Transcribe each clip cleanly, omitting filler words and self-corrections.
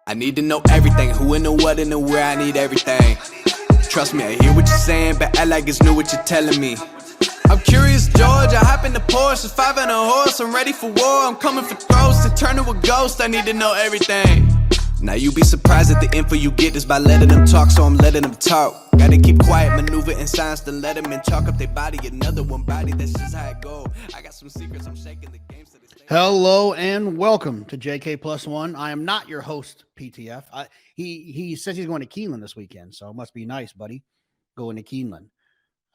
I need to know everything, who and the what and the where, I need everything. Trust me, I hear what you're saying, but act like it's new what you're telling me. I'm curious, George, I hop in the Porsche, 5 and a horse, I'm ready for war, I'm coming for throats, to turn to a ghost, I need to know everything. Now you be surprised at the info you get is by letting them talk, so I'm letting them talk. Gotta keep quiet, maneuver in silence, to let them in, chalk up their body, another one body, that's just how it go. I got some secrets, I'm shaking the game. So Hello and welcome to JK+1. I am not your host, PTF. He says he's going to Keeneland this weekend, so it must be nice, buddy, going to Keeneland.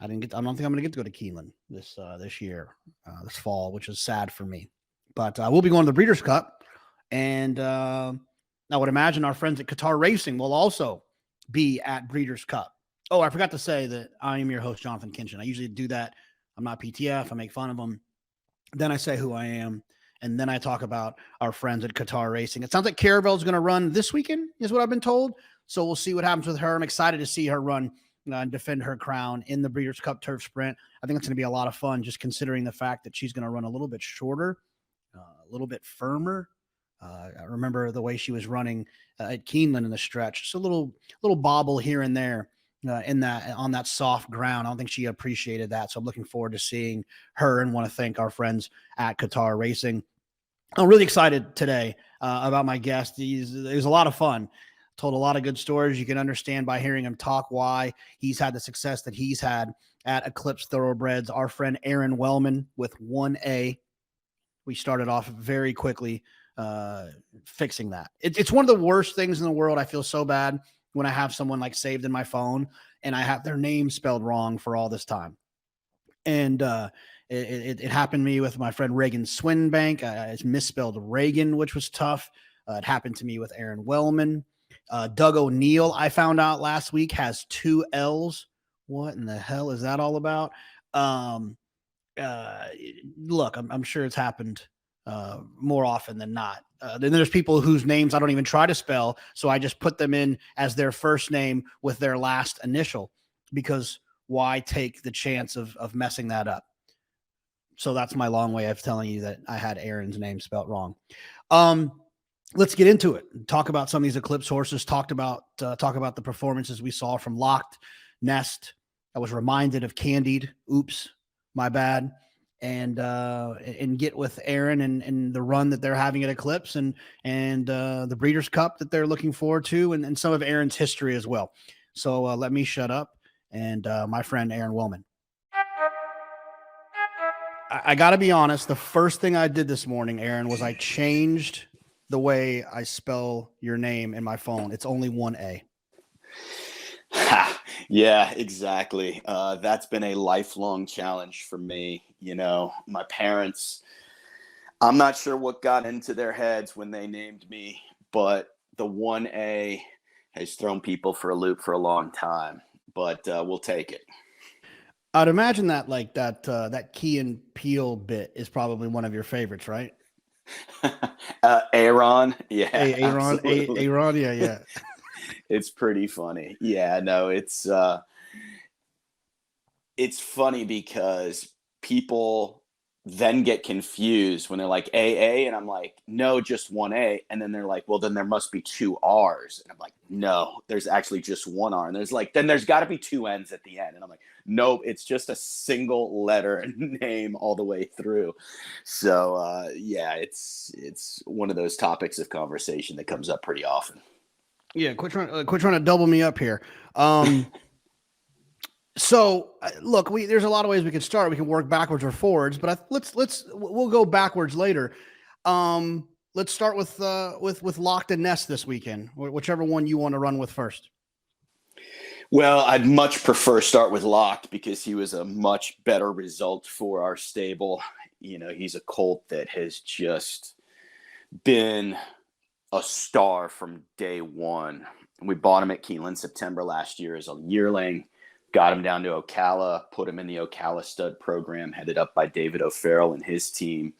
I don't think I'm going to get to go to Keeneland this year, this fall, which is sad for me. But we'll be going to the Breeders' Cup, and I would imagine our friends at Qatar Racing will also be at Breeders' Cup. Oh, I forgot to say that I am your host, Jonathan Kinchin. I usually do that. I'm not PTF. I make fun of them. Then I say who I am. And then I talk about our friends at Qatar Racing. It sounds like Caravel's going to run this weekend, is what I've been told. So we'll see what happens with her. I'm excited to see her run and defend her crown in the Breeders' Cup Turf Sprint. I think it's going to be a lot of fun, just considering the fact that she's going to run a little bit shorter, a little bit firmer. I remember the way she was running at Keeneland in the stretch. Just a little bobble here and there on that soft ground. I don't think she appreciated that. So I'm looking forward to seeing her and want to thank our friends at Qatar Racing. I'm really excited today about my guest. It was a lot of fun. Told a lot of good stories. You can understand by hearing him talk why he's had the success that he's had at Eclipse Thoroughbreds. Our friend Aron Wellman with 1A. We started off very quickly fixing that. It's one of the worst things in the world. I feel so bad when I have someone like saved in my phone and I have their name spelled wrong for all this time. And it happened to me with my friend Reagan Swinbank. It's misspelled Reagan, which was tough. It happened to me with Aron Wellman. Doug O'Neill, I found out last week, has 2 L's. What in the hell is that all about? Look, I'm sure it's happened more often than not. Then there's people whose names I don't even try to spell, so I just put them in as their first name with their last initial, because why take the chance of messing that up? So that's my long way of telling you that I had Aaron's name spelled wrong. Let's get into it. Talk about some of these Eclipse horses. Talk about the performances we saw from Locked, Nest. I was reminded of Candied. Oops, my bad. And get with Aron and the run that they're having at Eclipse and the Breeders' Cup that they're looking forward to, and some of Aaron's history as well. So let me shut up. And my friend Aron Wellman. I got to be honest. The first thing I did this morning, Aron, was I changed the way I spell your name in my phone. It's only 1A. Yeah, exactly. That's been a lifelong challenge for me. You know, my parents, I'm not sure what got into their heads when they named me, but the 1A has thrown people for a loop for a long time, but we'll take it. I'd imagine that that Key and Peele bit is probably one of your favorites, right? Aaron. Yeah. Aaron. Yeah. It's pretty funny. Yeah, no, it's funny because people then get confused when they're like AA, and I'm like, no, just 1A. And then they're like, well, then there must be 2 R's. And I'm like, no, there's actually just 1 R. And then there's got to be 2 N's at the end. And I'm like, nope, it's just a single letter name all the way through. So yeah, it's one of those topics of conversation that comes up pretty often. Yeah, quit trying to double me up here. So look, there's a lot of ways we can start. We can work backwards or forwards, but we'll go backwards later. Let's start with Locked and Nest this weekend, whichever one you want to run with first. Well, I'd much prefer start with Locked because he was a much better result for our stable. You know, he's a colt that has just been a star from day one. We bought him at Keeneland September last year as a yearling. Got him down to Ocala, put him in the Ocala stud program, headed up by David O'Farrell and his team.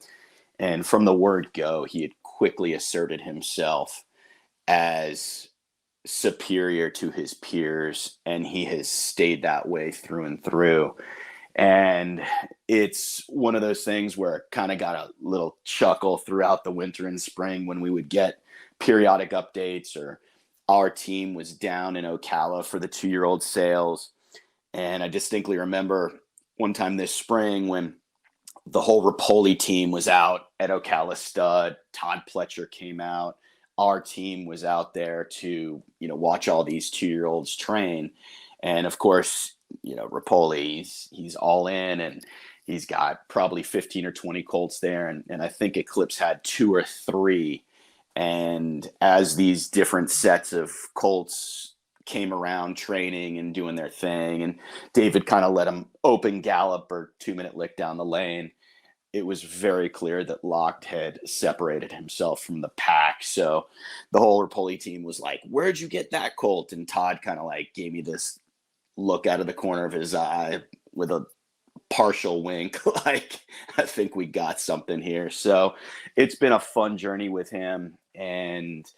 And from the word go, he had quickly asserted himself as superior to his peers, and he has stayed that way through and through. And it's one of those things where it kind of got a little chuckle throughout the winter and spring when we would get periodic updates, or our team was down in Ocala for the 2-year-old sales. And I distinctly remember one time this spring when the whole Rapoli team was out at Ocala Stud. Todd Pletcher came out. Our team was out there to, watch all these 2-year-olds train. And of course, Rapoli, he's all in, and he's got probably 15 or 20 colts there. And I think Eclipse had 2 or 3. And as these different sets of colts came around training and doing their thing, and David kind of let them open gallop or 2-minute lick down the lane, it was very clear that Locht had separated himself from the pack. So the whole Rapoli team was like, "Where'd you get that colt?" And Todd kind of like gave me this look out of the corner of his eye with a partial wink, like, I think we got something here. So it's been a fun journey with him, and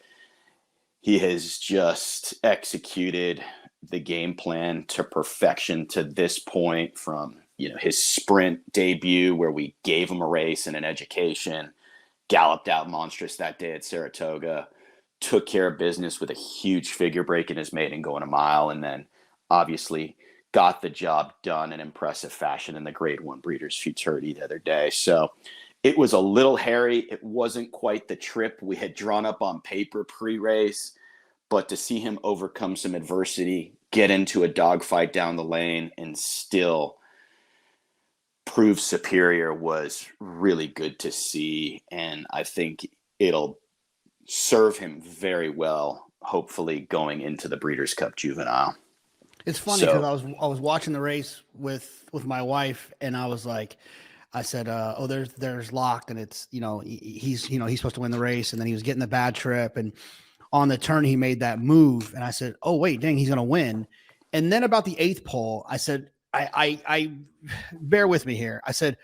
he has just executed the game plan to perfection to this point, from his sprint debut where we gave him a race and an education, galloped out monstrous that day at Saratoga, took care of business with a huge figure break in his maiden going a mile, and then obviously got the job done in impressive fashion in the Grade 1 Breeders' Futurity the other day. So it was a little hairy. It wasn't quite the trip we had drawn up on paper pre-race, but to see him overcome some adversity, get into a dogfight down the lane, and still prove superior was really good to see. And I think it'll serve him very well, hopefully going into the Breeders' Cup Juvenile. It's funny because I was watching the race with my wife, and I was like, I said, "Oh, there's Locht, and it's he's supposed to win the race," and then he was getting the bad trip, and on the turn he made that move, and I said, "Oh wait, dang, he's gonna win." And then about the 8th pole, I said, I bear with me here. I said,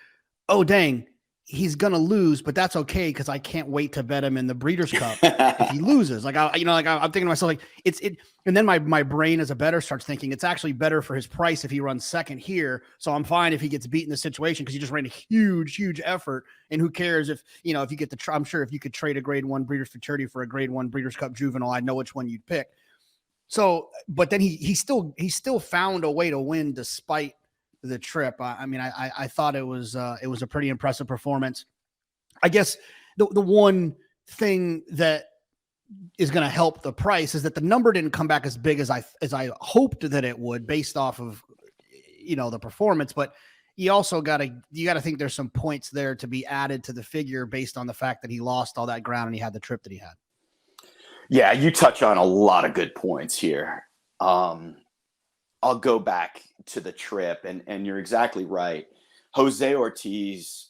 "Oh dang, he's gonna lose, but that's okay because I can't wait to bet him in the Breeders' Cup if he loses." I'm thinking to myself, like, it. And then my brain as a bettor starts thinking it's actually better for his price if he runs second here. So I'm fine if he gets beat in the situation because he just ran a huge effort. And who cares if you get the? I'm sure if you could trade a Grade 1 Breeders' Futurity for a Grade 1 Breeders' Cup Juvenile, I know which one you'd pick. So, but then he still found a way to win despite the trip. I thought it was a pretty impressive performance. I guess the one thing that is going to help the price is that the number didn't come back as big as I hoped that it would, based off of the performance. But you also got to think there's some points there to be added to the figure based on the fact that he lost all that ground and he had the trip that he had. Yeah, you touch on a lot of good points here. I'll go back to the trip, and you're exactly right. Jose Ortiz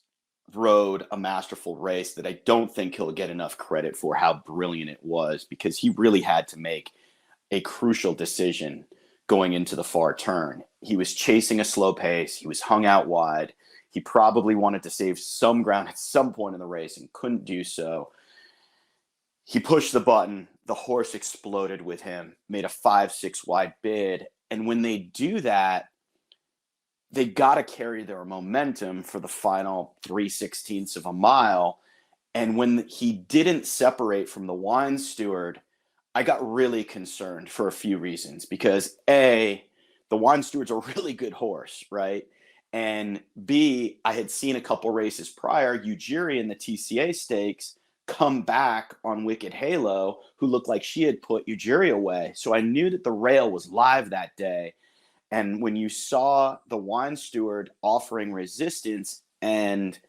rode a masterful race that I don't think he'll get enough credit for how brilliant it was, because he really had to make a crucial decision going into the far turn. He was chasing a slow pace. He was hung out wide. He probably wanted to save some ground at some point in the race and couldn't do so. He pushed the button. The horse exploded with him, made a 5-6 wide bid. And when they do that, they got to carry their momentum for the final 3/16 of a mile. And when he didn't separate from the wine steward, I got really concerned for a few reasons. Because A, the wine steward's a really good horse, right? And B, I had seen a couple races prior, Ujiri in the TCA stakes come back on Wicked Halo, who looked like she had put Ujiri away. So I knew that the rail was live that day. And when you saw the wine steward offering resistance and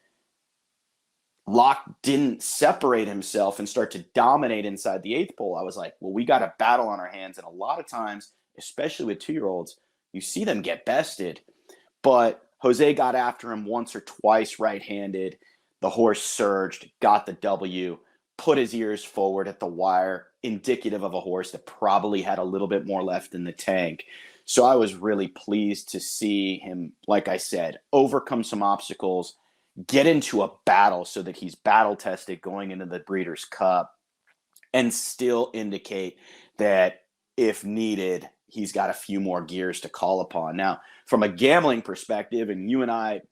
Locht didn't separate himself and start to dominate inside the 8th pole, I was like, well, we got a battle on our hands. And a lot of times, especially with 2-year-olds, you see them get bested. But Jose got after him once or twice right-handed. The horse surged, got the W, put his ears forward at the wire, indicative of a horse that probably had a little bit more left in the tank. So I was really pleased to see him, like I said, overcome some obstacles, get into a battle so that he's battle-tested going into the Breeders' Cup, and still indicate that if needed, he's got a few more gears to call upon. Now, from a gambling perspective, and you and I,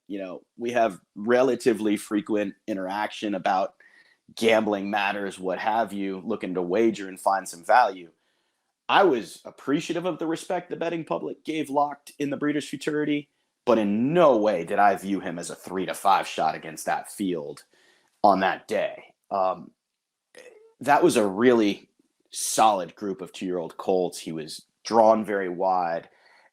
we have relatively frequent interaction about, gambling matters, what have you, looking to wager and find some value. I was appreciative of the respect the betting public gave Locked in the Breeders' Futurity, but in no way did I view him as a 3-5 shot against that field on that day. That was a really solid group of 2-year-old colts. He was drawn very wide.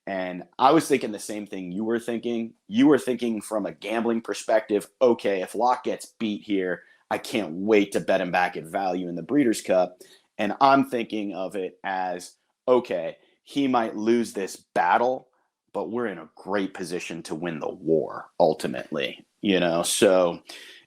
And I was thinking the same thing you were thinking. You were thinking from a gambling perspective, okay, if Locke gets beat here, I can't wait to bet him back at value in the Breeders' Cup. And I'm thinking of it as, okay, he might lose this battle, but we're in a great position to win the war ultimately, So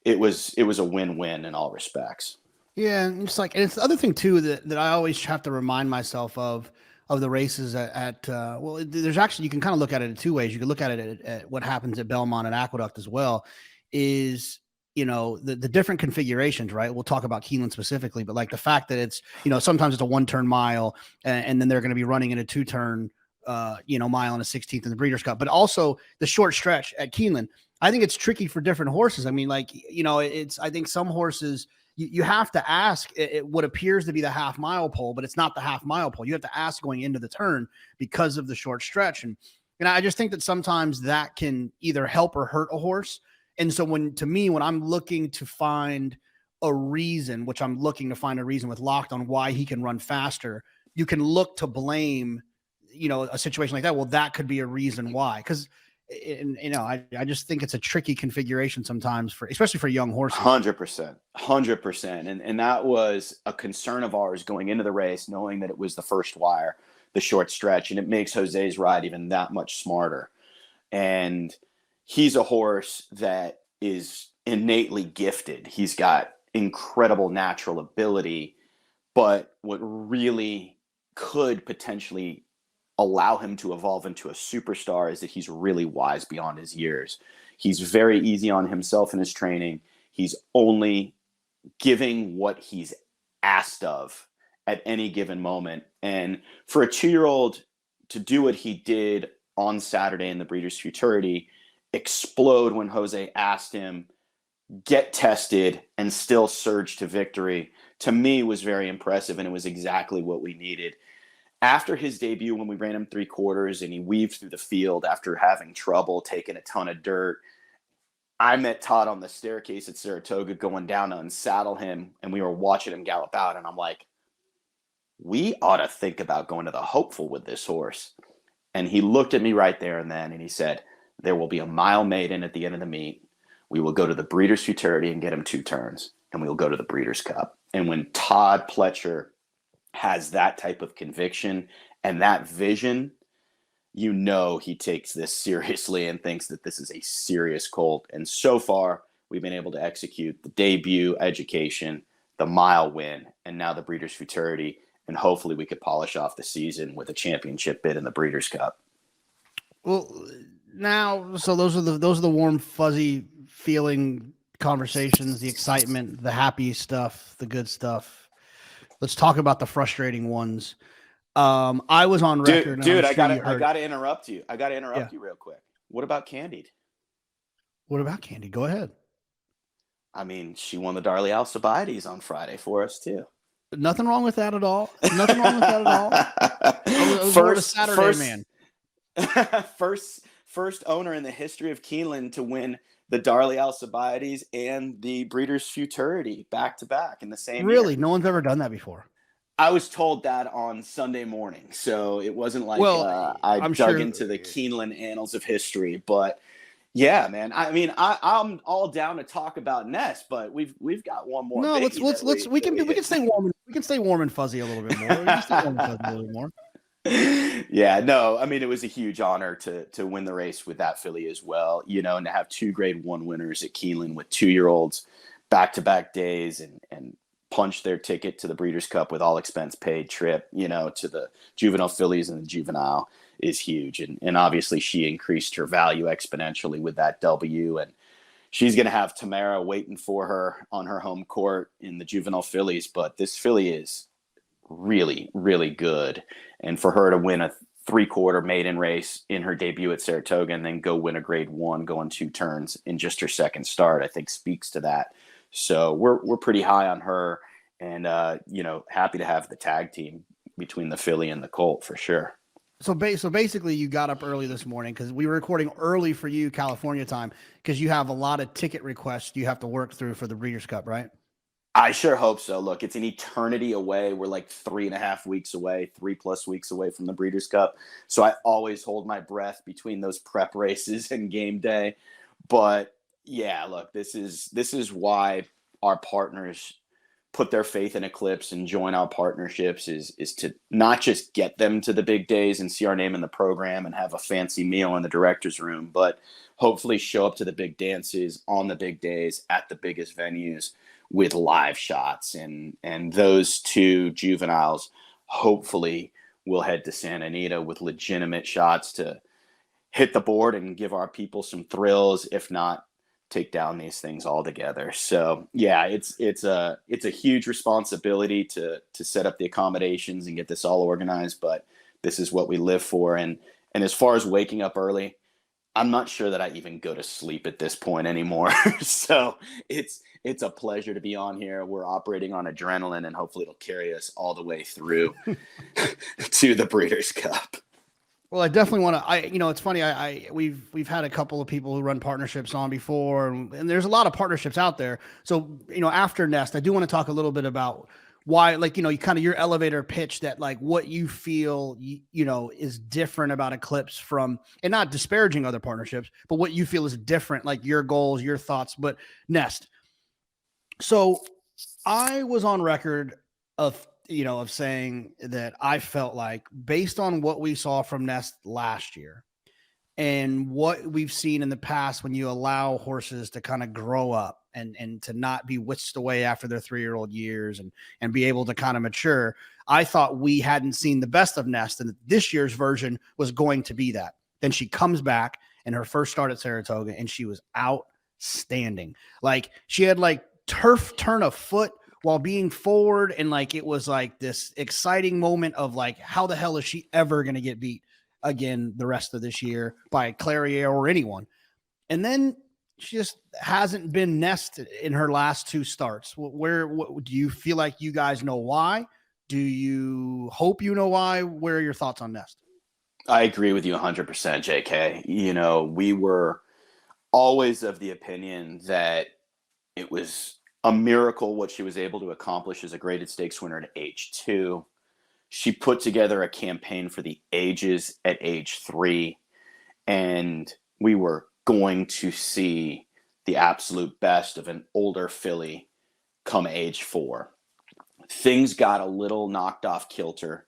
it was a win-win in all respects. Yeah, and it's the other thing too that I always have to remind myself of the races there's actually, you can kind of look at it in two ways. You can look at it at what happens at Belmont and Aqueduct as well, is the different configurations, right? We'll talk about Keeneland specifically, but like the fact that it's, sometimes it's a 1-turn mile and then they're going to be running in a 2-turn mile and a 16th in the Breeders' Cup, but also the short stretch at Keeneland. I think it's tricky for different horses. I mean, I think some horses, you have to ask what appears to be the half-mile pole, but it's not the half-mile pole. You have to ask going into the turn because of the short stretch. And I just think that sometimes that can either help or hurt a horse. And so when I'm looking to find a reason, which I'm looking to find a reason with Locked on why he can run faster, you can look to blame, a situation like that. Well, that could be a reason why. Because I just think it's a tricky configuration sometimes especially for young horses. 100%. And that was a concern of ours going into the race, knowing that it was the first wire, the short stretch, and it makes Jose's ride even that much smarter. And he's a horse that is innately gifted. He's got incredible natural ability, but what really could potentially allow him to evolve into a superstar is that he's really wise beyond his years. He's very easy on himself in his training. He's only giving what he's asked of at any given moment. And for a 2-year-old to do what he did on Saturday in the Breeders' Futurity, explode when Jose asked him, get tested, and still surge to victory, to me was very impressive, and it was exactly what we needed. After his debut, when we ran him 3/4 and he weaved through the field after having trouble, taking a ton of dirt, I met Todd on the staircase at Saratoga going down to unsaddle him, and we were watching him gallop out, and I'm like, we ought to think about going to the Hopeful with this horse. And he looked at me right there and then, and he said, there will be a mile maiden at the end of the meet. We will go to the Breeders' Futurity and get him 2 turns, and we will go to the Breeders' Cup. And when Todd Pletcher has that type of conviction and that vision, he takes this seriously and thinks that this is a serious colt. And so far, we've been able to execute the debut, Education, the mile win, and now the Breeders' Futurity. And hopefully we could polish off the season with a championship bid in the Breeders' Cup. Well, now, so those are the warm, fuzzy feeling conversations, the excitement, the happy stuff, the good stuff. Let's talk about the frustrating ones. I was on record. Dude, I gotta interrupt you. You real quick. What about Candied? Go ahead. I mean, she won the Darley Alcibiades on Friday for us too. Nothing wrong with that at all. I was more of a Saturday man. First owner in the history of Keeneland to win the Darley Alcibiades and the Breeders' Futurity back-to-back in the same year. Really? No one's ever done that before? I was told that on Sunday morning, so it wasn't like I dug into the Keeneland annals of history. But yeah, man, I mean, I'm all down to talk about Ness, but we've got one more. No, we can stay warm. We can stay warm and fuzzy a little bit more. Yeah, no, I mean, it was a huge honor to win the race with that filly as well, and to have 2 Grade 1 winners at Keeneland with 2-year-olds back-to-back days and punch their ticket to the Breeders' Cup with all expense paid trip, to the juvenile fillies and the juvenile is huge. And obviously she increased her value exponentially with that W. And she's going to have Tamara waiting for her on her home court in the juvenile fillies. But this filly is really, really good. And for her to win a 3/4 maiden race in her debut at Saratoga and then go win a Grade 1 going 2 turns in just her second start, I think speaks to that So we're pretty high on her, and happy to have the tag team between the filly and the colt for sure. So basically, you got up early this morning because we were recording early for you, California time, because you have a lot of ticket requests you have to work through for the Breeders' Cup, right? I sure hope so. Look, it's an eternity away. We're like 3.5 weeks away, 3+ weeks away from the Breeders' Cup. So I always hold my breath between those prep races and game day. But yeah, look, this is why our partners put their faith in Eclipse and join our partnerships is to not just get them to the big days and see our name in the program and have a fancy meal in the director's room, but hopefully show up to the big dances on the big days at the biggest venues with live shots. And those two juveniles hopefully will head to Santa Anita with legitimate shots to hit the board and give our people some thrills, if not take down these things altogether. So yeah, it's a huge responsibility to set up the accommodations and get this all organized, but this is what we live for. And as far as waking up early, I'm not sure that I even go to sleep at this point anymore. So it's a pleasure to be on here. We're operating on adrenaline, and hopefully it'll carry us all the way through to the Breeders' Cup. Well, I definitely want to. It's funny. We've had a couple of people who run partnerships on before, and there's a lot of partnerships out there. So after Nest, I do want to talk a little bit about why, you kind of your elevator pitch that what you feel is different about Eclipse from, and not disparaging other partnerships, but what you feel is different, like your goals, your thoughts. But Nest. So I was on record of saying that I felt like, based on what we saw from Nest last year and what we've seen in the past, when you allow horses to kind of grow up and to not be whisked away after their 3-year-old years and be able to kind of mature, I thought we hadn't seen the best of Nest, and this year's version was going to be that. Then she comes back in her first start at Saratoga, and she was outstanding. She had turf turn a foot while being forward, and it was this exciting moment of how the hell is she ever going to get beat again the rest of this year by Clarier or anyone? And then she just hasn't been Nest in her last 2 starts. What do you feel like you guys know why? Do you hope you know why? Where are your thoughts on Nest? I agree with you 100%, JK. We were always of the opinion that it was a miracle what she was able to accomplish as a graded stakes winner at age 2. She put together a campaign for the ages at age 3, and we were going to see the absolute best of an older filly come age 4. Things got a little knocked off kilter,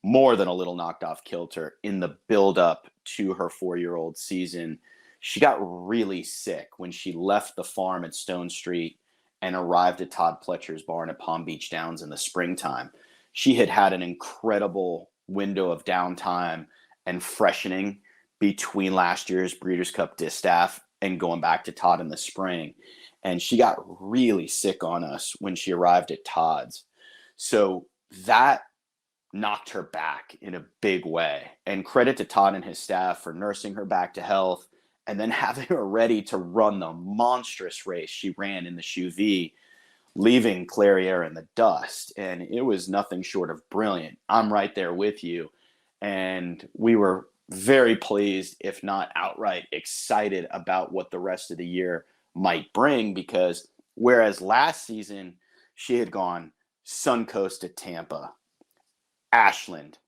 more than a little knocked off kilter, in the build-up to her 4-year-old season. She got really sick when she left the farm at Stone Street and arrived at Todd Pletcher's barn at Palm Beach Downs in the springtime. She had an incredible window of downtime and freshening between last year's Breeders' Cup Distaff and going back to Todd in the spring. And she got really sick on us when she arrived at Todd's. So that knocked her back in a big way. And credit to Todd and his staff for nursing her back to health and then having her ready to run the monstrous race she ran in the Shoe V, leaving Clarier in the dust. And it was nothing short of brilliant. I'm right there with you. And we were very pleased, if not outright excited, about what the rest of the year might bring, because whereas last season she had gone Suncoast at Tampa, Ashland,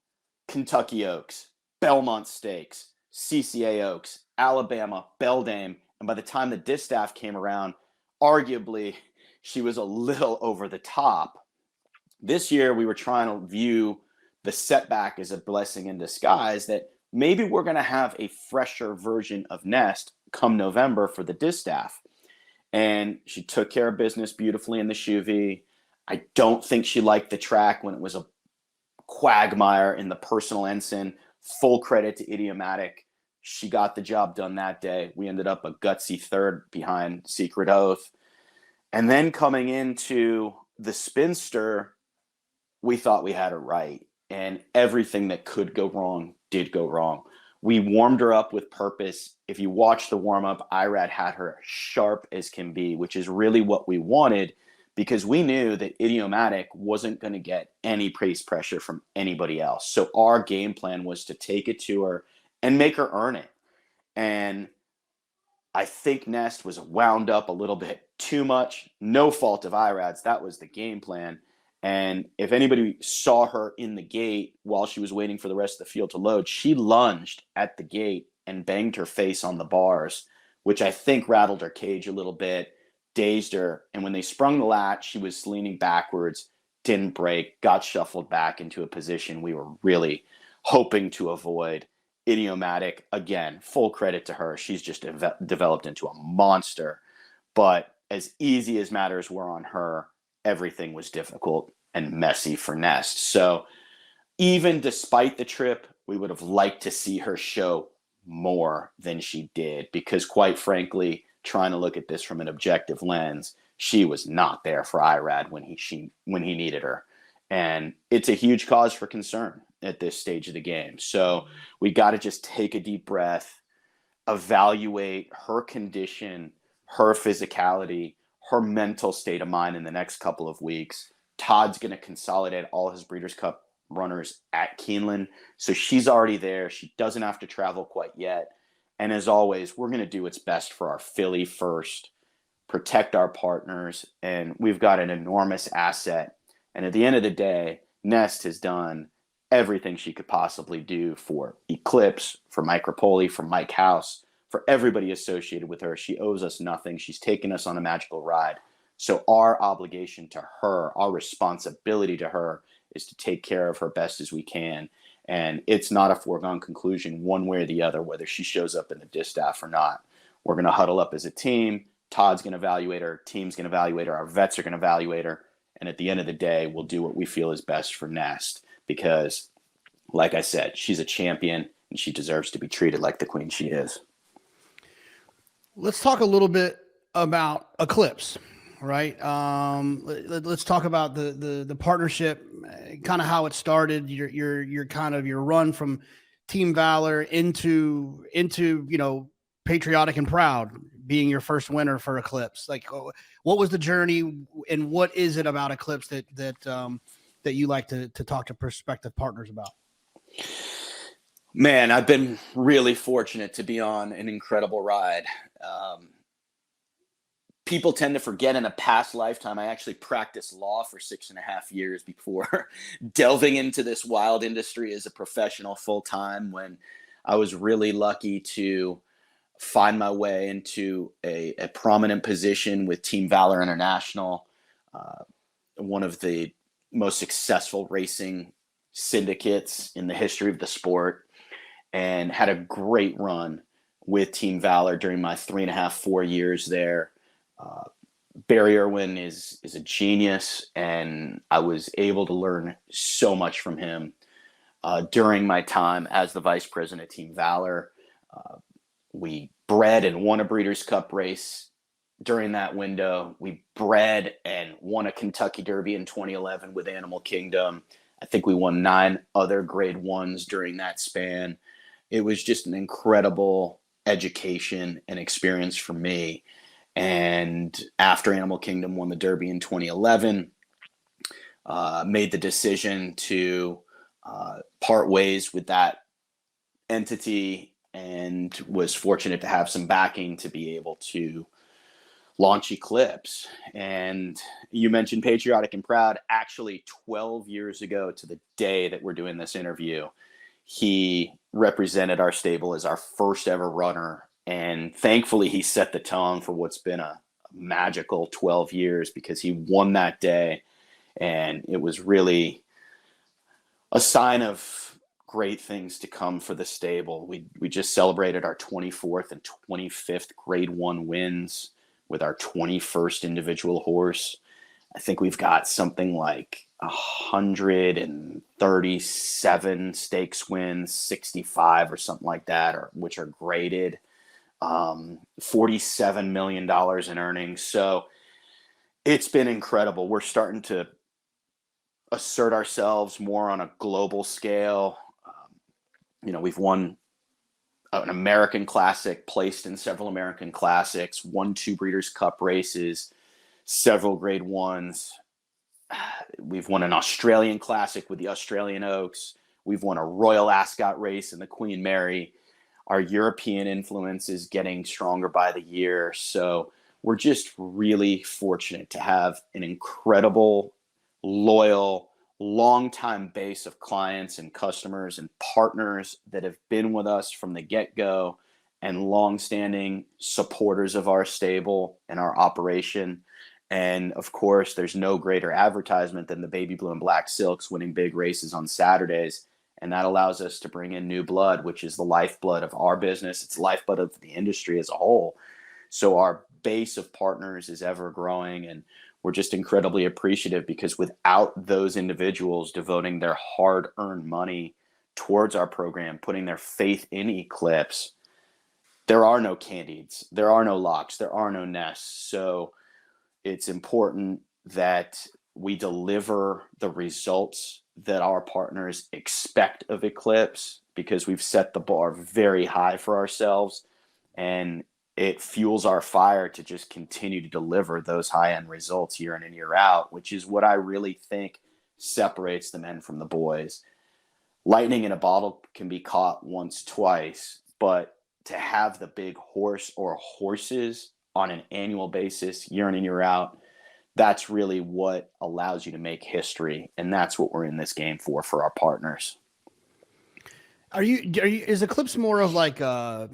Kentucky Oaks, Belmont Stakes, CCA Oaks, Alabama, Beldame, and by the time the Distaff came around, arguably she was a little over the top. This year we were trying to view the setback as a blessing in disguise, that maybe we're going to have a fresher version of Nest come November for the Distaff. And she took care of business beautifully in the Shoe V. I don't think she liked the track when it was a quagmire in the Personal Ensign. Full credit to Idiomatic. She got the job done that day. We ended up a gutsy 3rd behind Secret Oath. And then coming into the Spinster, we thought we had it right. And everything that could go wrong did go wrong. We warmed her up with purpose. if you watch the warm-up, Irad had her sharp as can be, which is really what we wanted, because we knew that Idiomatic wasn't going to get any pace pressure from anybody else. So our game plan was to take it to her and make her earn it. And I think Nest was wound up a little bit too much. No fault of Irad's. That was the game plan. And if anybody saw her in the gate while she was waiting for the rest of the field to load, she lunged at the gate and banged her face on the bars, which I think rattled her cage a little bit, dazed her. And when they sprung the latch, she was leaning backwards, didn't break, got shuffled back into a position we were really hoping to avoid. Idiomatic, again, full credit to her. She's just developed into a monster. But as easy as matters were on her, everything was difficult and messy for Nest. So even despite the trip, we would have liked to see her show more than she did, because quite frankly, trying to look at this from an objective lens, she was not there for Irad when he needed her. And it's a huge cause for concern at this stage of the game. So we got to just take a deep breath, evaluate her condition, her physicality, her mental state of mind in the next couple of weeks. Todd's going to consolidate all his Breeders' Cup runners at Keeneland. So she's already there. She doesn't have to travel quite yet. And as always, we're going to do what's best for our filly first, protect our partners, and we've got an enormous asset. And at the end of the day, Nest has done everything she could possibly do for Eclipse, for Mike Rapoli, for Mike House, for everybody associated with her. She owes us nothing. She's taken us on a magical ride. So our obligation to her, our responsibility to her, is to take care of her best as we can. And it's not a foregone conclusion one way or the other, whether she shows up in the distaff or not. We're going to huddle up as a team. Todd's going to evaluate her. Team's going to evaluate her. Our vets are going to evaluate her. And at the end of the day, we'll do what we feel is best for Nest, because, like I said, she's a champion and she deserves to be treated like the queen she is. Let's talk a little bit about Eclipse, right? Let's talk about the partnership, kind of how it started. Your kind of your run from Team Valor into Patriotic and Proud being your first winner for Eclipse. Like, what was the journey, and what is it about Eclipse that you like to talk to prospective partners about? Man, I've been really fortunate to be on an incredible ride. People tend to forget in a past lifetime, I actually practiced law for 6.5 years before delving into this wild industry as a professional full time, when I was really lucky to find my way into a prominent position with Team Valor International, one of the most successful racing syndicates in the history of the sport, and had a great run with Team Valor during my 3.5, 4 years there. Barry Irwin is a genius, and I was able to learn so much from him during my time as the vice president of Team Valor. We bred and won a Breeders' Cup race during that window. We bred and won a Kentucky Derby in 2011 with Animal Kingdom. I think we won 9 other grade 1s during that span. It was just an incredible education and experience for me. And after Animal Kingdom won the Derby in 2011, made the decision to part ways with that entity, and was fortunate to have some backing to be able to launch Eclipse. And you mentioned Patriotic and Proud. Actually, 12 years ago to the day that we're doing this interview, he represented our stable as our first ever runner. And thankfully, he set the tone for what's been a magical 12 years, because he won that day. And it was really a sign of great things to come for the stable. We just celebrated our 24th and 25th grade 1 wins with our 21st individual horse. I think we've got something like 137 stakes wins, 65 or something like that, which are graded. $47 million in earnings. So it's been incredible. We're starting to assert ourselves more on a global scale. We've won an American Classic, placed in several American Classics, won 2 Breeders' Cup races, several Grade 1s. We've won an Australian Classic with the Australian Oaks. We've won a Royal Ascot race in the Queen Mary. Our European influence is getting stronger by the year. So we're just really fortunate to have an incredible, loyal, long-time base of clients and customers and partners that have been with us from the get-go and long-standing supporters of our stable and our operation. And of course, there's no greater advertisement than the Baby Blue and Black Silks winning big races on Saturdays. And that allows us to bring in new blood, which is the lifeblood of our business. It's the lifeblood of the industry as a whole. So our base of partners is ever growing, and we're just incredibly appreciative, because without those individuals devoting their hard-earned money towards our program, putting their faith in Eclipse, there are no Candids, there are no Locks, there are no Nests. So it's important that we deliver the results that our partners expect of Eclipse, because we've set the bar very high for ourselves, and it fuels our fire to just continue to deliver those high-end results year in and year out, which is what I really think separates the men from the boys. Lightning in a bottle can be caught once, twice, but to have the big horse or horses on an annual basis, year in and year out, that's really what allows you to make history. And that's what we're in this game for our partners. Is Eclipse more of like a,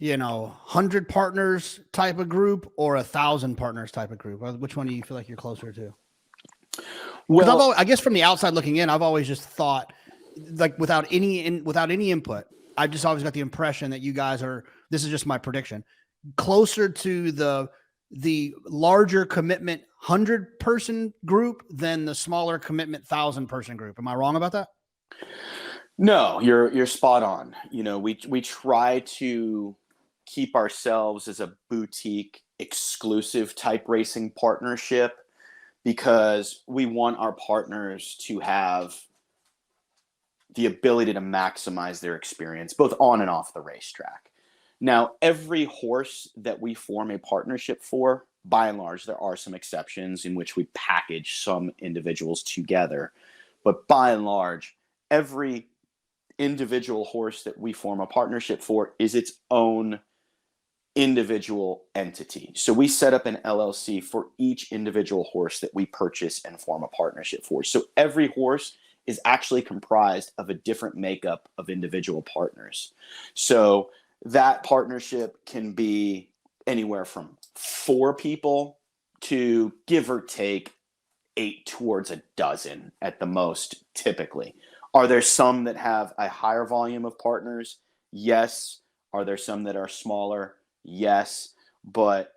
100 partners type of group, or 1,000 partners type of group? Which one do you feel like you're closer to? Well, I guess from the outside looking in, I've always just thought, like, without any input, I've just always got the impression that you guys are, this is just my prediction, closer to the larger commitment 100-person group than the smaller commitment 1,000-person group. Am I wrong about that? No, you're spot on. We try to keep ourselves as a boutique exclusive type racing partnership, because we want our partners to have the ability to maximize their experience both on and off the racetrack. Now, every horse that we form a partnership for, by and large, there are some exceptions in which we package some individuals together, but by and large, every individual horse that we form a partnership for is its own individual entity. So we set up an LLC for each individual horse that we purchase and form a partnership for. So every horse is actually comprised of a different makeup of individual partners. So that partnership can be anywhere from 4 people to, give or take, 8 towards a dozen at the most, typically. Are there some that have a higher volume of partners? Yes. Are there some that are smaller? Yes. But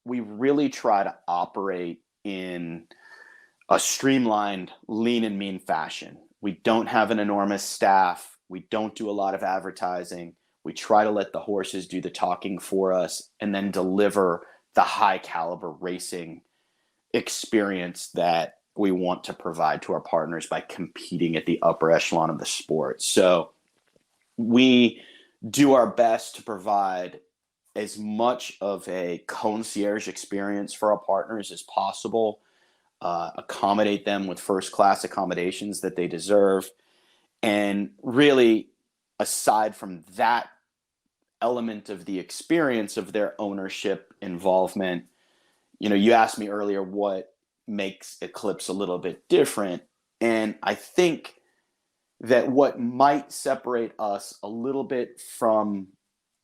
we really try to operate in a streamlined, lean and mean fashion. We don't have an enormous staff. We don't do a lot of advertising. We try to let the horses do the talking for us, and then deliver the high caliber racing experience that we want to provide to our partners by competing at the upper echelon of the sport. So we do our best to provide as much of a concierge experience for our partners as possible, accommodate them with first-class accommodations that they deserve. And really, aside from that element of the experience of their ownership involvement, you asked me earlier what makes Eclipse a little bit different. And I think that what might separate us a little bit from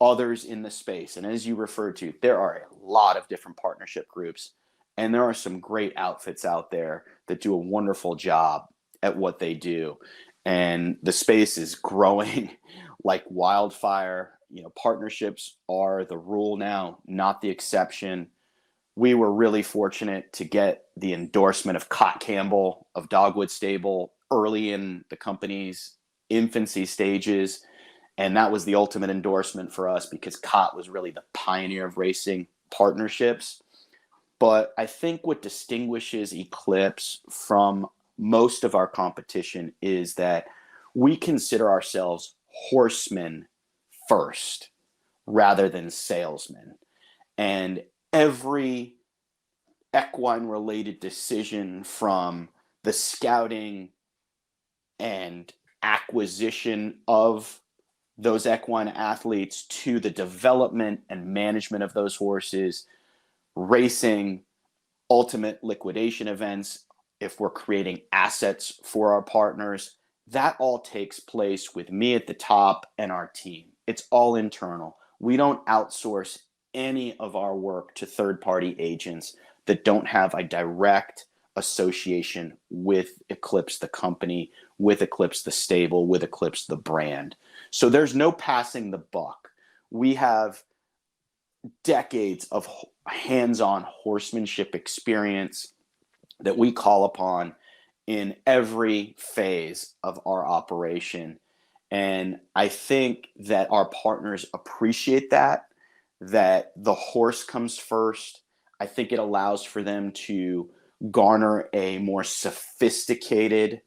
others in the space, and as you referred to, there are a lot of different partnership groups, and there are some great outfits out there that do a wonderful job at what they do. And the space is growing like wildfire. Partnerships are the rule now, not the exception. We were really fortunate to get the endorsement of Cott Campbell of Dogwood Stable early in the company's infancy stages. And that was the ultimate endorsement for us, because Cott was really the pioneer of racing partnerships. But I think what distinguishes Eclipse from most of our competition is that we consider ourselves horsemen first rather than salesmen. And every equine related decision, from the scouting and acquisition of those equine athletes to the development and management of those horses, racing, ultimate liquidation events, if we're creating assets for our partners, that all takes place with me at the top and our team. It's all internal. We don't outsource any of our work to third-party agents that don't have a direct association with Eclipse the company, with Eclipse the stable, with Eclipse the brand. So there's no passing the buck. We have decades of hands-on horsemanship experience that we call upon in every phase of our operation. And I think that our partners appreciate that the horse comes first. I think it allows for them to garner a more sophisticated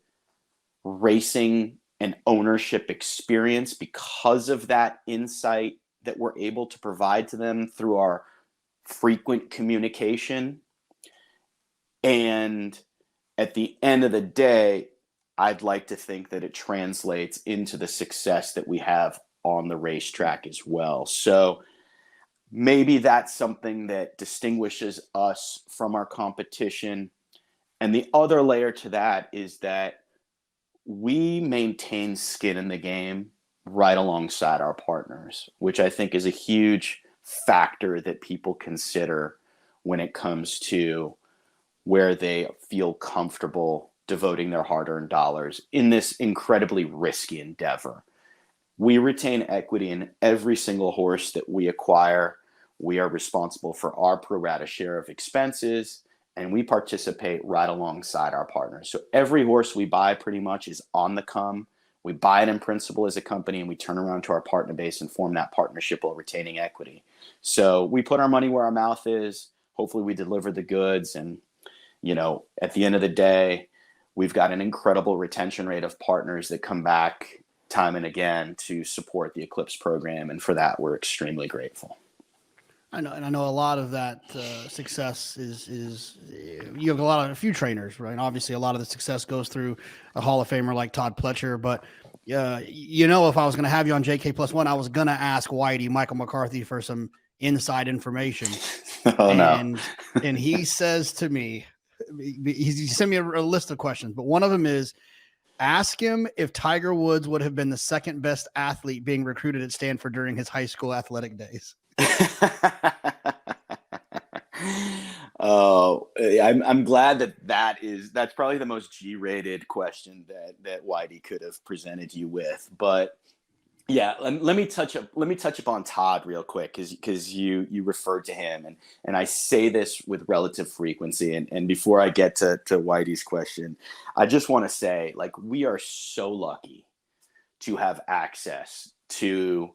racing and ownership experience because of that insight that we're able to provide to them through our frequent communication. And at the end of the day, I'd like to think that it translates into the success that we have on the racetrack as well. So maybe that's something that distinguishes us from our competition. And the other layer to that is that we maintain skin in the game right alongside our partners, which I think is a huge factor that people consider when it comes to where they feel comfortable devoting their hard-earned dollars in this incredibly risky endeavor. We retain equity in every single horse that we acquire. We are responsible for our pro rata share of expenses, and we participate right alongside our partners. So every horse we buy pretty much is on the come. We buy it in principle as a company, and we turn around to our partner base and form that partnership while retaining equity. So we put our money where our mouth is. Hopefully we deliver the goods. And, you know, at the end of the day, we've got an incredible retention rate of partners that come back time and again to support the Eclipse program. And for that, we're extremely grateful. I know, and I know a lot of that success is you have a few trainers, right? And obviously, a lot of the success goes through a Hall of Famer like Todd Pletcher. But you know, if I was going to have you on JK+1, I was going to ask Whitey Michael McCarthy for some inside information. No. And he says to me, he sent me a list of questions, but one of them is, ask him if Tiger Woods would have been the second best athlete being recruited at Stanford during his high school athletic days. Oh, I'm glad that's probably the most G-rated question that Whitey could have presented you with. But yeah, let me touch upon Todd real quick, because you referred to him, and I say this with relative frequency. And before I get to Whitey's question, I just want to say, like, we are so lucky to have access to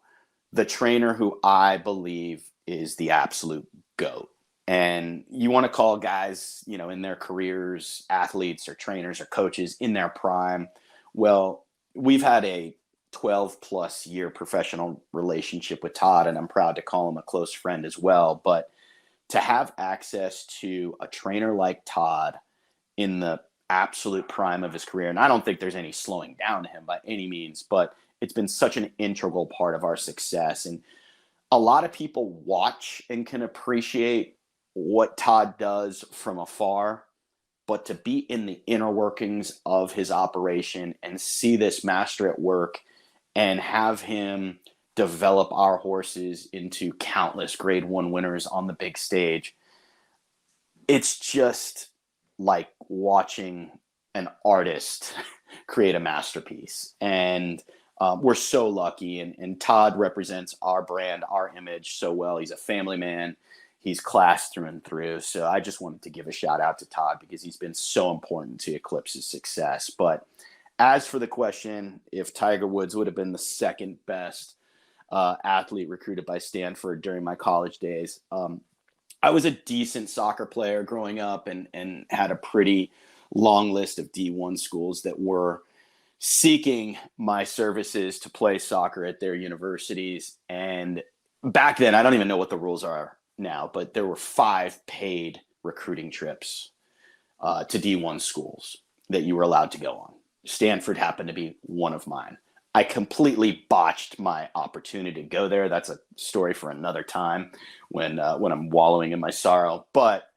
the trainer who I believe is the absolute GOAT. And you want to call guys, you know, in their careers, athletes or trainers or coaches in their prime. Well, we've had a 12 plus year professional relationship with Todd, and I'm proud to call him a close friend as well. But to have access to a trainer like Todd in the absolute prime of his career, and I don't think there's any slowing down to him by any means, but it's been such an integral part of our success. And a lot of people watch and can appreciate what Todd does from afar, but to be in the inner workings of his operation and see this master at work and have him develop our horses into countless grade 1 winners on the big stage, it's just like watching an artist create a masterpiece. And we're so lucky, and Todd represents our brand, our image so well. He's a family man. He's class through and through. So I just wanted to give a shout out to Todd because he's been so important to Eclipse's success. But as for the question, if Tiger Woods would have been the second best athlete recruited by Stanford during my college days, I was a decent soccer player growing up and had a pretty long list of D1 schools that were seeking my services to play soccer at their universities. And back then, I don't even know what the rules are now, but there were 5 paid recruiting trips to D1 schools that you were allowed to go on. Stanford happened to be one of mine. I completely botched my opportunity to go there. That's a story for another time when I'm wallowing in my sorrow. But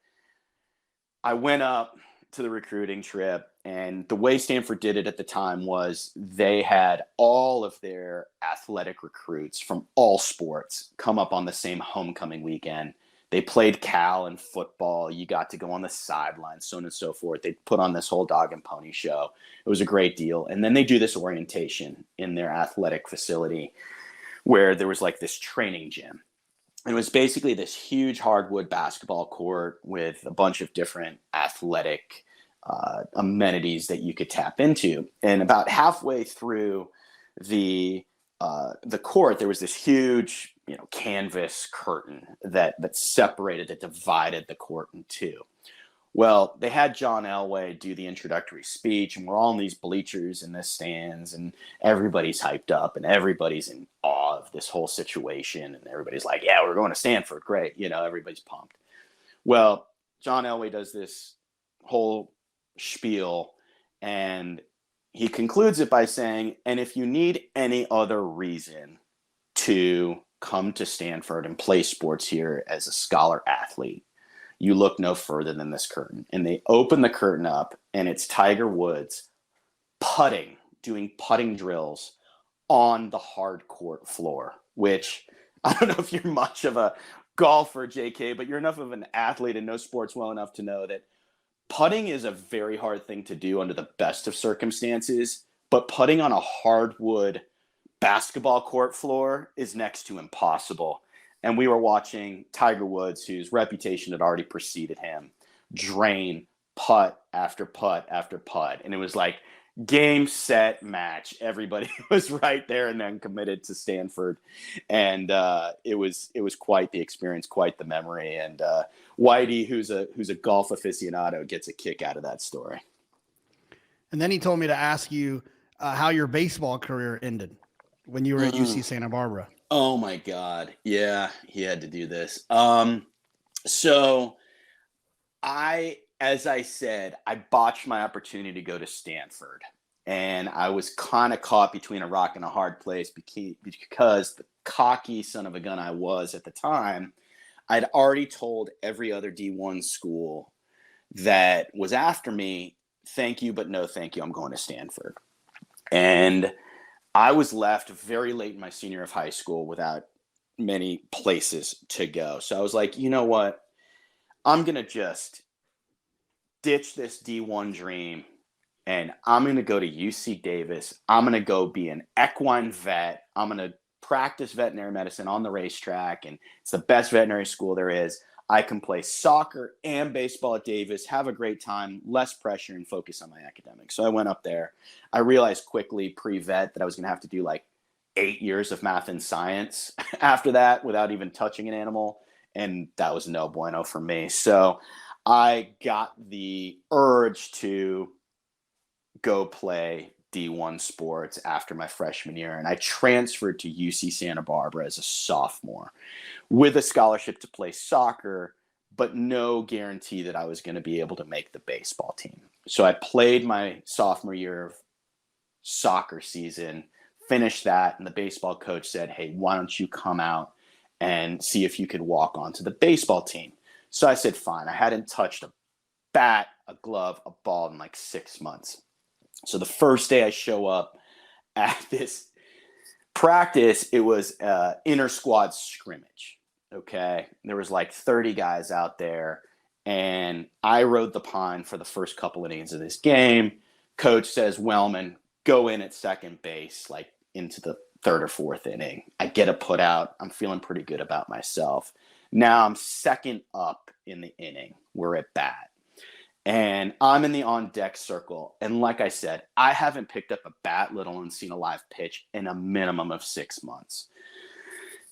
I went up to the recruiting trip, and the way Stanford did it at the time was they had all of their athletic recruits from all sports come up on the same homecoming weekend. They played Cal in football. You got to go on the sidelines, so on and so forth. They put on this whole dog and pony show. It was a great deal. And then they do this orientation in their athletic facility where there was like this training gym. And it was basically this huge hardwood basketball court with a bunch of different athletic amenities that you could tap into. And about halfway through the court, there was this huge, canvas curtain that separated, that divided the court in two. Well, they had John Elway do the introductory speech, and we're all in these bleachers in the stands, and everybody's hyped up, and everybody's in awe of this whole situation, and everybody's like, yeah, we're going to Stanford. Great. Everybody's pumped. Well, John Elway does this whole spiel, and he concludes it by saying, and if you need any other reason to come to Stanford and play sports here as a scholar athlete, you look no further than this curtain. And they open the curtain up, and it's Tiger Woods doing putting drills on the hard court floor, which I don't know if you're much of a golfer, JK, but you're enough of an athlete and know sports well enough to know that putting is a very hard thing to do under the best of circumstances, but putting on a hardwood basketball court floor is next to impossible. And we were watching Tiger Woods, whose reputation had already preceded him, drain putt after putt after putt. And it was like game, set, match. Everybody was right there and then committed to Stanford. And it was quite the experience, quite the memory. And Whitey, who's a golf aficionado, gets a kick out of that story. And then he told me to ask you how your baseball career ended when you were at UC Santa Barbara. Oh my God. Yeah, he had to do this. So as I said, I botched my opportunity to go to Stanford, and I was kind of caught between a rock and a hard place because the cocky son of a gun I was at the time, I'd already told every other D1 school that was after me, thank you, but no thank you, I'm going to Stanford. And I was left very late in my senior year of high school without many places to go. So I was like, you know what? I'm going to just ditch this D1 dream, and I'm going to go to UC Davis. I'm going to go be an equine vet. I'm going to practice veterinary medicine on the racetrack, and it's the best veterinary school there is. I can play soccer and baseball at Davis, have a great time, less pressure, and focus on my academics. So I went up there. I realized quickly pre-vet that I was going to have to do like 8 years of math and science after that without even touching an animal. And that was no bueno for me. So I got the urge to go play D1 sports after my freshman year. And I transferred to UC Santa Barbara as a sophomore with a scholarship to play soccer, but no guarantee that I was going to be able to make the baseball team. So I played my sophomore year of soccer season, finished that, and the baseball coach said, hey, why don't you come out and see if you could walk onto the baseball team? So I said, fine. I hadn't touched a bat, a glove, a ball in like 6 months. So the first day I show up at this practice, it was inter squad scrimmage. Okay. There was like 30 guys out there, and I rode the pine for the first couple innings of this game. Coach says, Wellman, go in at second base, like into the third or fourth inning. I get a put out. I'm feeling pretty good about myself. Now I'm second up in the inning. We're at bat. And I'm in the on-deck circle. And like I said, I haven't picked up a bat, let alone seen a live pitch, in a minimum of 6 months.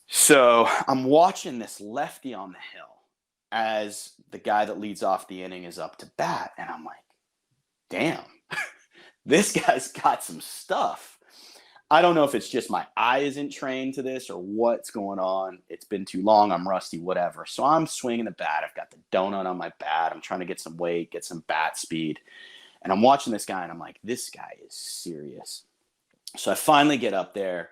So I'm watching this lefty on the hill as the guy that leads off the inning is up to bat. And I'm like, damn, this guy's got some stuff. I don't know if it's just my eye isn't trained to this or what's going on. It's been too long. I'm rusty, whatever. So I'm swinging the bat. I've got the donut on my bat. I'm trying to get some weight, get some bat speed. And I'm watching this guy, and I'm like, this guy is serious. So I finally get up there,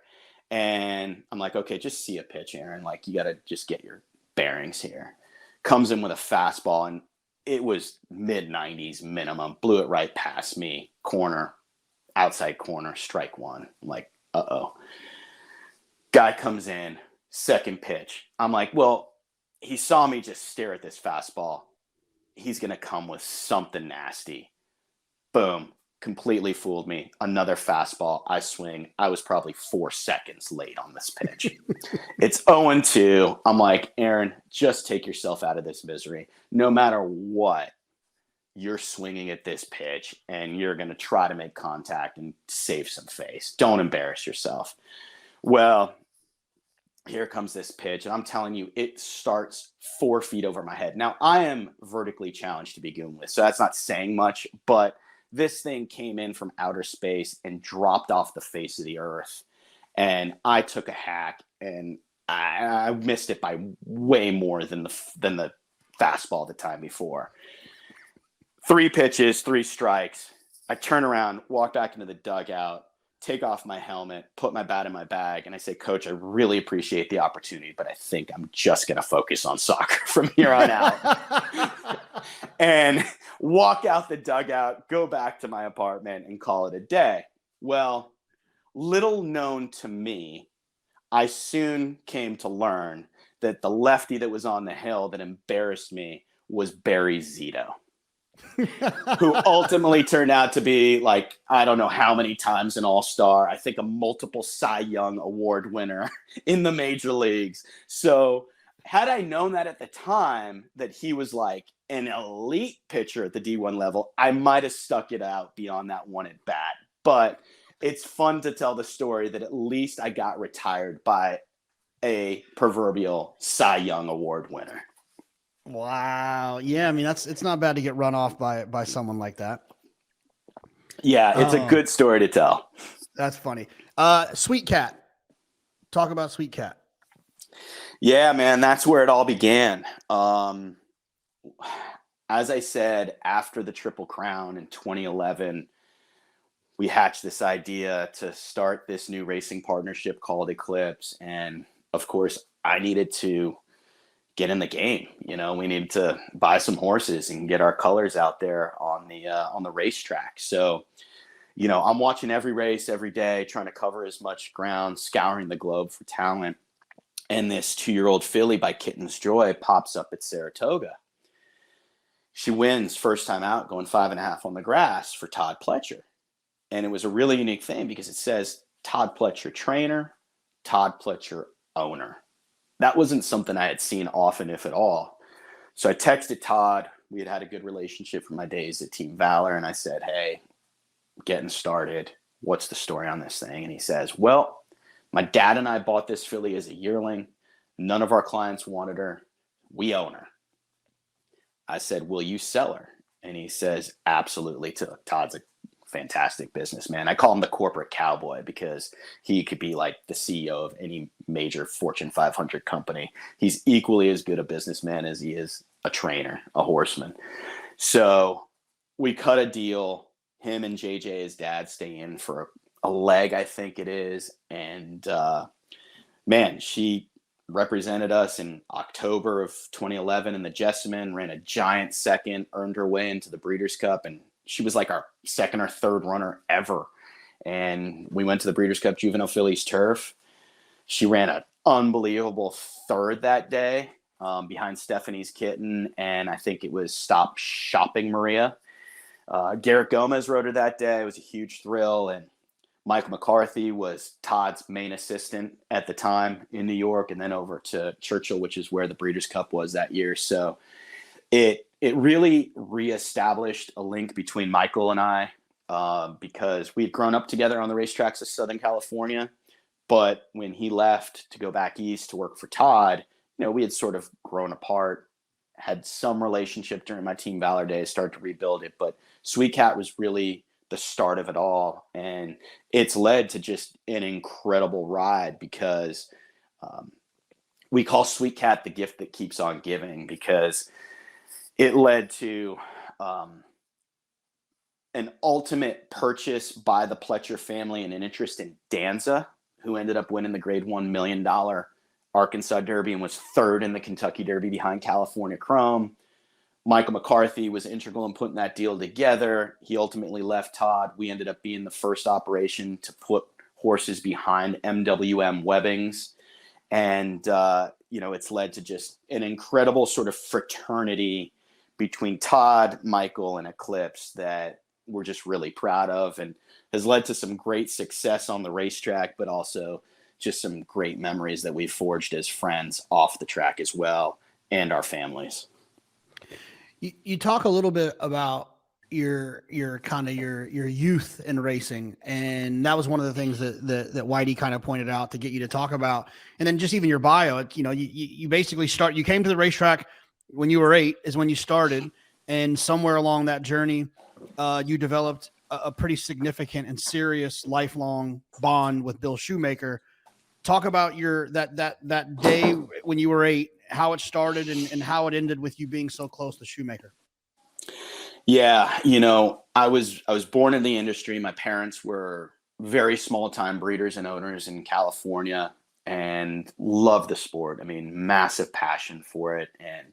and I'm like, okay, just see a pitch, Aaron. Like, you got to just get your bearings here. Comes in with a fastball, and it was mid-90s minimum. Blew it right past me. Corner, outside corner, strike one. I'm like, uh-oh. Guy comes in, second pitch. I'm like, well, he saw me just stare at this fastball. He's going to come with something nasty. Boom. Completely fooled me. Another fastball. I swing. I was probably 4 seconds late on this pitch. It's 0-2. I'm like, Aaron, just take yourself out of this misery. No matter what, you're swinging at this pitch, and you're going to try to make contact and save some face. Don't embarrass yourself. Well, here comes this pitch, and I'm telling you, it starts 4 feet over my head. Now, I am vertically challenged to begin with, so that's not saying much, but this thing came in from outer space and dropped off the face of the earth. And I took a hack, and I missed it by way more than the fastball the time before. 3 pitches, 3 strikes. I turn around, walk back into the dugout, take off my helmet, put my bat in my bag, and I say, Coach, I really appreciate the opportunity, but I think I'm just going to focus on soccer from here on out. And walk out the dugout, go back to my apartment, and call it a day. Well, little known to me, I soon came to learn that the lefty that was on the hill that embarrassed me was Barry Zito, who ultimately turned out to be, like, I don't know how many times an all-star, I think a multiple Cy Young award winner in the major leagues. So had I known that at the time, that he was like an elite pitcher at the D1 level, I might have stuck it out beyond that one at bat. But it's fun to tell the story that at least I got retired by a proverbial Cy Young award winner. Wow. Yeah, I mean, it's not bad to get run off by someone like that. Yeah, it's a good story to tell. That's funny. Sweet Cat. Talk about Sweet Cat. Yeah, man, that's where it all began. As I said, after the Triple Crown in 2011, we hatched this idea to start this new racing partnership called Eclipse. And of course, I needed to get in the game. You know, we needed to buy some horses and get our colors out there on the racetrack. So, you know, I'm watching every race every day, trying to cover as much ground, scouring the globe for talent. And this 2-year-old filly by Kitten's Joy pops up at Saratoga. She wins first time out, going 5.5 on the grass for Todd Pletcher. And it was a really unique thing because it says Todd Pletcher trainer, Todd Pletcher owner. That wasn't something I had seen often, if at all. So I texted Todd. We had had a good relationship from my days at Team Valor. And I said, hey, getting started. What's the story on this thing? And he says, well, my dad and I bought this filly as a yearling. None of our clients wanted her. We own her. I said, will you sell her? And he says, absolutely. Todd's a fantastic businessman. I call him the corporate cowboy because he could be like the CEO of any major Fortune 500 company. He's equally as good a businessman as he is a trainer, a horseman. So we cut a deal. Him and JJ, his dad, stay in for a leg, I think it is. And man, she represented us in October of 2011 in the Jessamine, ran a giant second, earned her way into the Breeders' Cup, and she was like our second or third runner ever. And we went to the Breeders' Cup Juvenile Fillies Turf. She ran an unbelievable third that day behind Stephanie's Kitten, and I think it was Stop Shopping Maria. Garrett Gomez rode her that day. It was a huge thrill, and Mike McCarthy was Todd's main assistant at the time in New York, and then over to Churchill, which is where the Breeders' Cup was that year. So it really reestablished a link between Michael and I because we had grown up together on the racetracks of Southern California. But when he left to go back east to work for Todd, you know, we had sort of grown apart, had some relationship during my Team Valor days, started to rebuild it. But Sweet Cat was really the start of it all. And it's led to just an incredible ride because we call Sweet Cat the gift that keeps on giving, because it led to an ultimate purchase by the Pletcher family and an interest in Danza, who ended up winning the Grade 1 $1 million Arkansas Derby and was third in the Kentucky Derby behind California Chrome. Michael McCarthy was integral in putting that deal together. He ultimately left Todd. We ended up being the first operation to put horses behind MWM Webbings. And, it's led to just an incredible sort of fraternity between Todd, Michael, and Eclipse that we're just really proud of, and has led to some great success on the racetrack, but also just some great memories that we've forged as friends off the track as well, and our families. You talk a little bit about your kind of your youth in racing, and that was one of the things that Whitey kind of pointed out to get you to talk about. And then just even your bio, you basically you came to the racetrack when you were 8 is when you started, and somewhere along that journey, you developed a pretty significant and serious lifelong bond with Bill Shoemaker. Talk about that day when you were 8, how it started and how it ended with you being so close to Shoemaker. Yeah, I was born in the industry. My parents were very small time breeders and owners in California and loved the sport. I mean, massive passion for it. And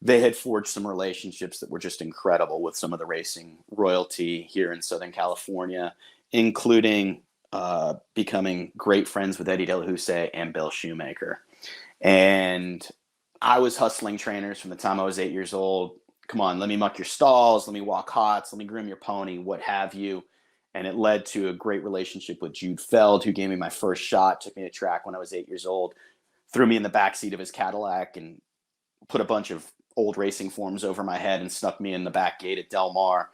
they had forged some relationships that were just incredible with some of the racing royalty here in Southern California, including becoming great friends with Eddie Delahousse and Bill Shoemaker. And I was hustling trainers from the time I was 8 years old. Come on, let me muck your stalls, let me walk hots, let me groom your pony, what have you. And it led to a great relationship with Jude Feld, who gave me my first shot, took me to track when I was 8 years old, threw me in the backseat of his Cadillac and put a bunch of old racing forms over my head and snuck me in the back gate at Del Mar.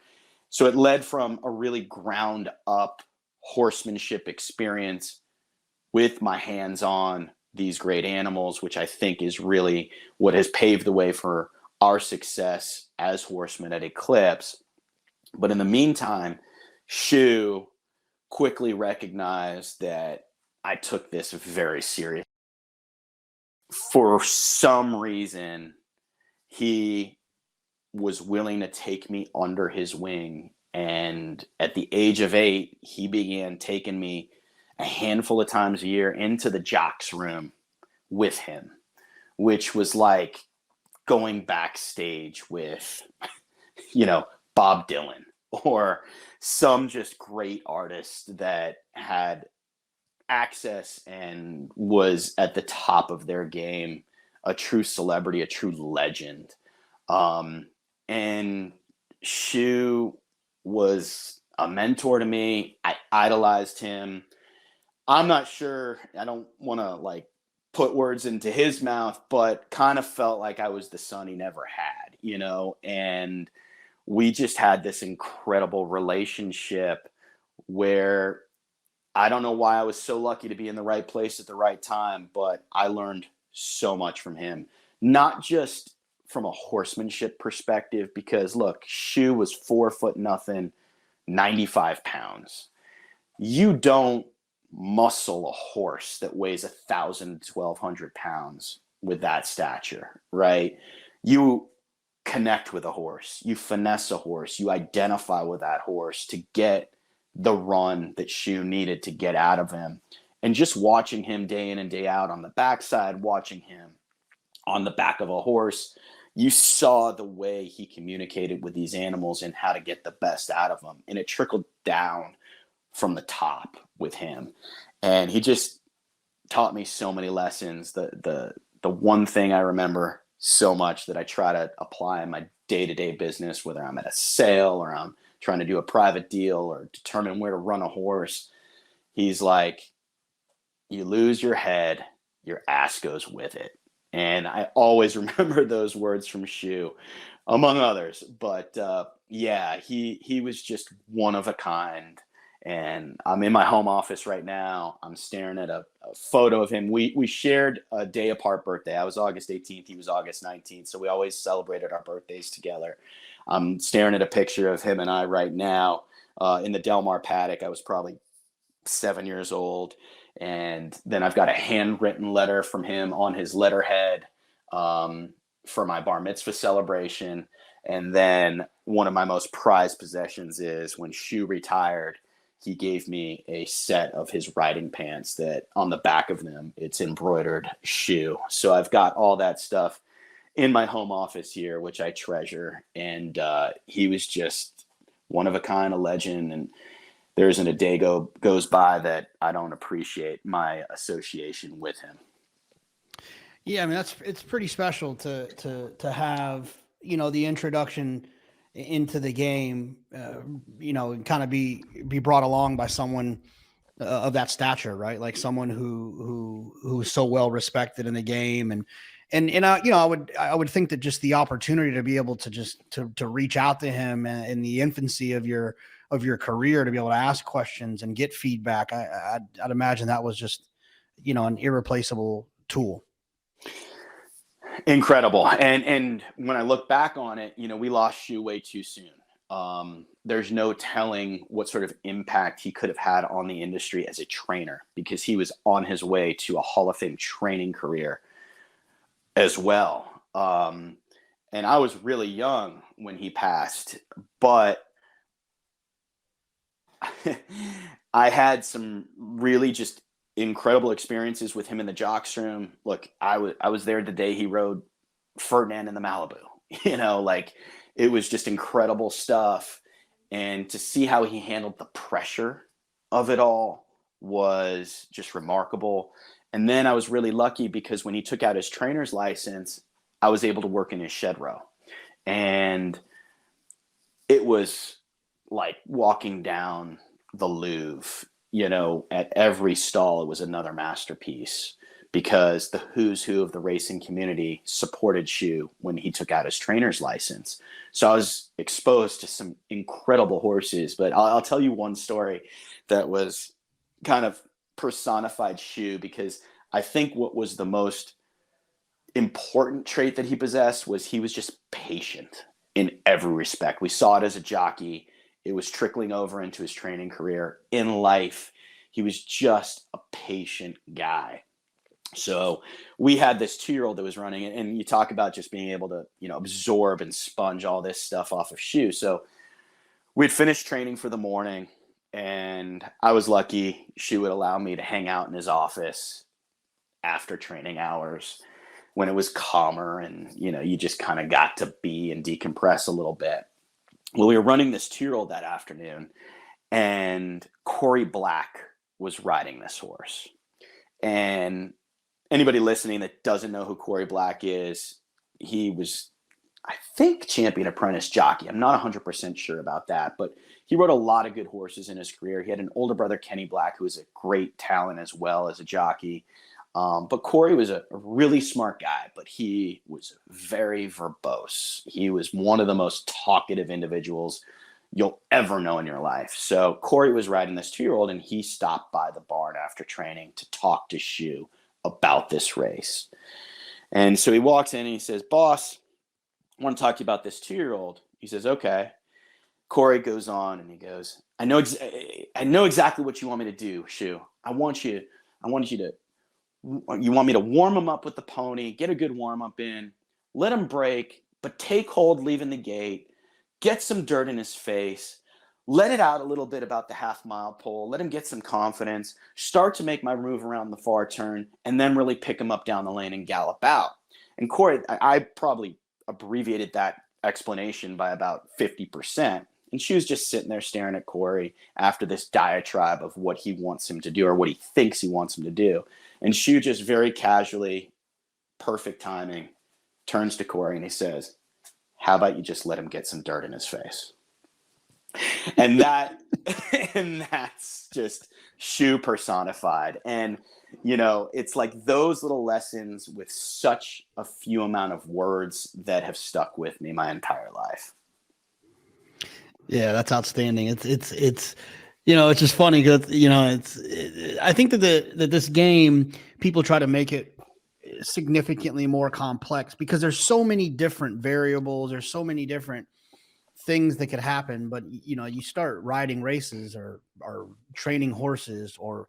So it led from a really ground up horsemanship experience with my hands on these great animals, which I think is really what has paved the way for our success as horsemen at Eclipse. But in the meantime, Shu quickly recognized that I took this very seriously. For some reason, he was willing to take me under his wing. And at the age of 8, he began taking me a handful of times a year into the jocks room with him, which was like going backstage with, Bob Dylan or some just great artist that had access and was at the top of their game, a true celebrity, a true legend. And Shu was a mentor to me. I idolized him. I'm not sure, I don't want to put words into his mouth, but kind of felt like I was the son he never had, and we just had this incredible relationship where I don't know why I was so lucky to be in the right place at the right time, but I learned so much from him, not just from a horsemanship perspective, because look, Shu was 4'0", 95 pounds. You don't muscle a horse that weighs 1,000, 1,200 pounds with that stature, right? You connect with a horse, you finesse a horse, you identify with that horse to get the run that Shu needed to get out of him. And just watching him day in and day out on the backside, watching him on the back of a horse, you saw the way he communicated with these animals and how to get the best out of them. And it trickled down from the top with him. And he just taught me so many lessons. The one thing I remember so much that I try to apply in my day-to-day business, whether I'm at a sale or I'm trying to do a private deal or determine where to run a horse, he's like, you lose your head, your ass goes with it. And I always remember those words from Shu, among others. But he was just one of a kind. And I'm in my home office right now. I'm staring at a photo of him. We shared a day apart birthday. I was August 18th. He was August 19th. So we always celebrated our birthdays together. I'm staring at a picture of him and I right now. in the Del Mar paddock. I was probably 7 years old. And then I've got a handwritten letter from him on his letterhead for my bar mitzvah celebration. And then one of my most prized possessions is when Shu retired, he gave me a set of his riding pants that on the back of them, it's embroidered Shu. So I've got all that stuff in my home office here, which I treasure. And he was just one of a kind, a legend. And there isn't a day goes by that I don't appreciate my association with him. Yeah, I mean, it's pretty special to have, you know, the introduction into the game, you know, and kind of be brought along by someone of that stature, right? Like someone who's so well respected in the game, and you know, I would think that just the opportunity to be able to just to reach out to him in the infancy of your career, to be able to ask questions and get feedback, I'd imagine that was just, you know, an irreplaceable tool. Incredible. And when I look back on it, you know, we lost Shu way too soon. There's no telling what sort of impact he could have had on the industry as a trainer, because he was on his way to a Hall of Fame training career as well. And I was really young when he passed, but I had some really just incredible experiences with him in the jockstrom. Look, I was there the day he rode Ferdinand in the Malibu. You know, like, it was just incredible stuff. And to see how he handled the pressure of it all was just remarkable. And then I was really lucky because when he took out his trainer's license, I was able to work in his shed row. And it was like walking down the Louvre. You know, at every stall, it was another masterpiece, because the who's who of the racing community supported Shu when he took out his trainer's license. So I was exposed to some incredible horses. But I'll tell you one story that was kind of personified Shu, because I think what was the most important trait that he possessed was he was just patient in every respect. We saw it as a jockey. It was trickling over into his training career. In life, he was just a patient guy. So we had this 2-year-old that was running, and you talk about just being able to, you know, absorb and sponge all this stuff off of Shu. So we'd finished training for the morning, and I was lucky Shu would allow me to hang out in his office after training hours when it was calmer, and, you know, you just kind of got to be and decompress a little bit. Well, we were running this 2-year-old that afternoon, and Corey Black was riding this horse. And anybody listening that doesn't know who Corey Black is, he was, I think, champion apprentice jockey. I'm not 100% sure about that, but he rode a lot of good horses in his career. He had an older brother, Kenny Black, who was a great talent as well as a jockey. But Corey was a really smart guy, but he was very verbose. He was one of the most talkative individuals you'll ever know in your life. So Corey was riding this 2-year-old, and he stopped by the barn after training to talk to Shu about this race. And so he walks in and he says, "Boss, I want to talk to you about this 2-year-old." He says, "Okay." Corey goes on and he goes, I know exactly what you want me to do, Shu. You want me to warm him up with the pony, get a good warm up in, let him break, but take hold leaving the gate, get some dirt in his face, let it out a little bit about the half-mile pole, let him get some confidence, start to make my move around the far turn, and then really pick him up down the lane and gallop out." And Corey, I probably abbreviated that explanation by about 50%. And she was just sitting there staring at Corey after this diatribe of what he wants him to do, or what he thinks he wants him to do. And Shu just very casually, perfect timing, turns to Corey and he says, "How about you just let him get some dirt in his face?" And that's just Shu personified. And, you know, it's like those little lessons with such a few amount of words that have stuck with me my entire life. Yeah, that's outstanding. It's you know, it's just funny because, you know, I think that this game, people try to make it significantly more complex because there's so many different variables. There's so many different things that could happen, but you know, you start riding races or training horses or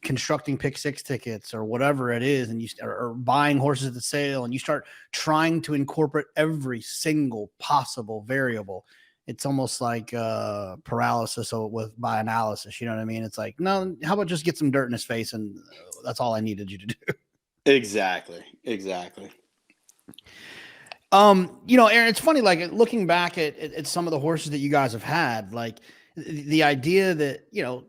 constructing pick six tickets or whatever it is, and you or buying horses at the sale, and you start trying to incorporate every single possible variable. It's almost like paralysis by analysis. You know what I mean? It's like, no, how about just get some dirt in his face, and that's all I needed you to do. Exactly. You know, Aaron, it's funny, like looking back at some of the horses that you guys have had, like the idea that, you know,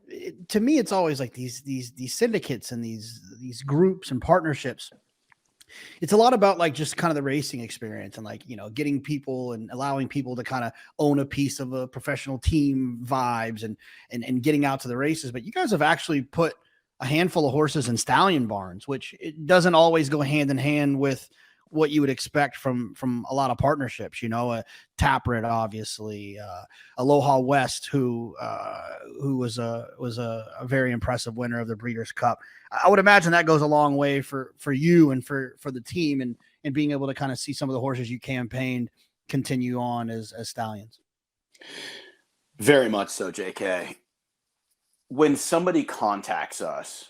to me, it's always like these syndicates and these groups and partnerships. It's a lot about like just kind of the racing experience and like, you know, getting people and allowing people to kind of own a piece of a professional team vibes and getting out to the races. But you guys have actually put a handful of horses in stallion barns, which it doesn't always go hand in hand with what you would expect from a lot of partnerships, you know, Taprit, obviously, Aloha West, who was a very impressive winner of the Breeders' Cup. I would imagine that goes a long way for you and for the team and being able to kind of see some of the horses you campaigned continue on as stallions. Very much so, JK. When somebody contacts us,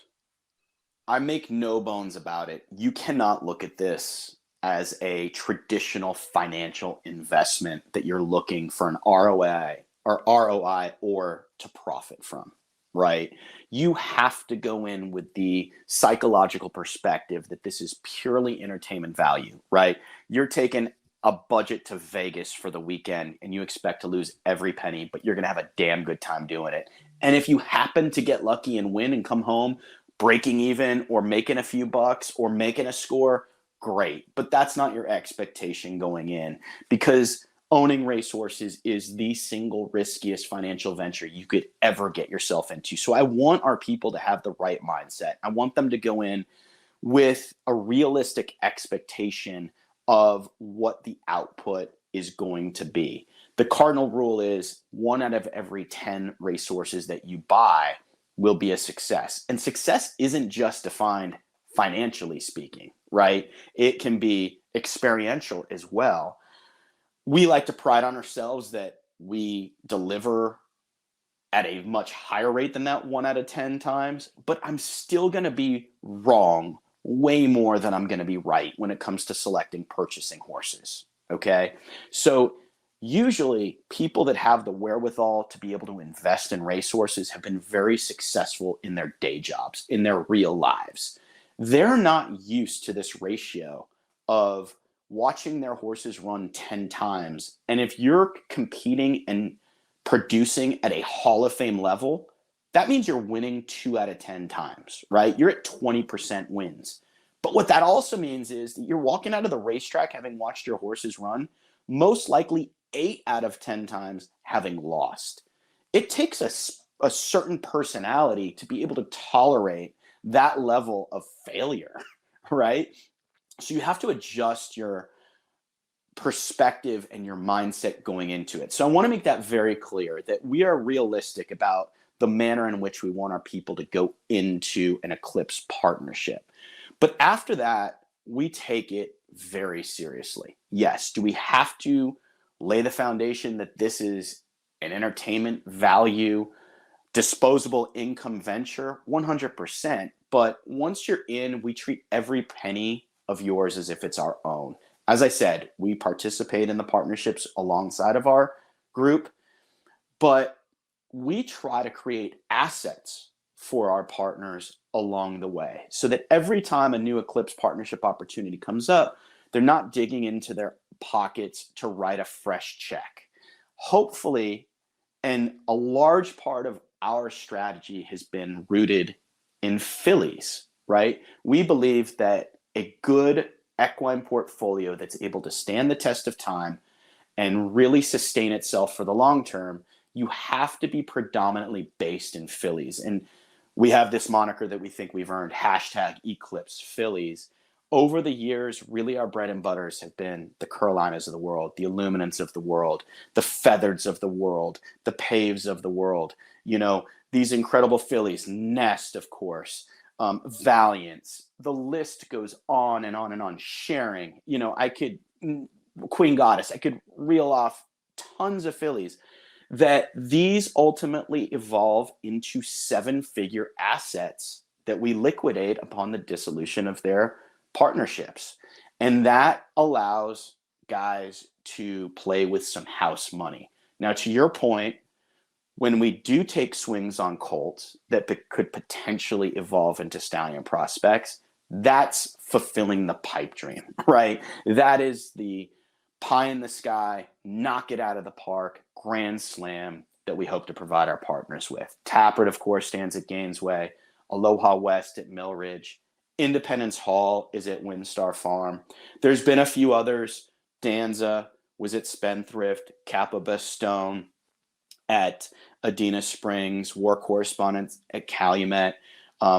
I make no bones about it. You cannot look at this as a traditional financial investment that you're looking for an ROI or to profit from, right? You have to go in with the psychological perspective that this is purely entertainment value, right? You're taking a budget to Vegas for the weekend and you expect to lose every penny, but you're going to have a damn good time doing it. And if you happen to get lucky and win and come home breaking even or making a few bucks or making a score, great. But that's not your expectation going in, because owning racehorses is the single riskiest financial venture you could ever get yourself into. So I want our people to have the right mindset. I want them to go in with a realistic expectation of what the output is going to be. The cardinal rule is 1 out of every 10 racehorses that you buy will be a success. And success isn't just defined financially speaking, right? It can be experiential as well. We like to pride on ourselves that we deliver at a much higher rate than that 1 out of 10 times, but I'm still going to be wrong way more than I'm going to be right when it comes to selecting purchasing horses. Okay. So usually people that have the wherewithal to be able to invest in racehorses have been very successful in their day jobs, in their real lives. They're not used to this ratio of watching their horses run 10 times. And if you're competing and producing at a Hall of Fame level, that means you're winning 2 out of 10 times, right? You're at 20% wins. But what that also means is that you're walking out of the racetrack having watched your horses run, most likely 8 out of 10 times having lost. It takes a certain personality to be able to tolerate that level of failure, right? So you have to adjust your perspective and your mindset going into it. So I want to make that very clear that we are realistic about the manner in which we want our people to go into an Eclipse partnership. But after that, we take it very seriously. Yes, do we have to lay the foundation that this is an entertainment value, disposable income venture? 100%. But once you're in, we treat every penny of yours as if it's our own. As I said, we participate in the partnerships alongside of our group, but we try to create assets for our partners along the way so that every time a new Eclipse partnership opportunity comes up, they're not digging into their pockets to write a fresh check. Hopefully, and a large part of our strategy has been rooted in fillies, right? We believe that a good equine portfolio that's able to stand the test of time and really sustain itself for the long term, you have to be predominantly based in fillies. And we have this moniker that we think we've earned, #Eclipse Fillies. Over the years, really our bread and butters have been the Carolinas of the world, the Illuminants of the world, the Feathers of the world, the Paves of the world. You know, these incredible fillies, Nest, of course, Valiance. The list goes on and on and on. Sharing, you know, Queen Goddess, I could reel off tons of fillies, that these ultimately evolve into 7-figure assets that we liquidate upon the dissolution of their partnerships. And that allows guys to play with some house money. Now, to your point, when we do take swings on colts that could potentially evolve into stallion prospects, that's fulfilling the pipe dream, right? That is the pie in the sky, knock it out of the park, grand slam that we hope to provide our partners with. Tappert, of course, stands at Gainesway. Aloha West at Millridge. Independence Hall is at Windstar Farm. There's been a few others. Danza was at Spendthrift. Kappa Stone at Adena Springs. War Correspondents at Calumet.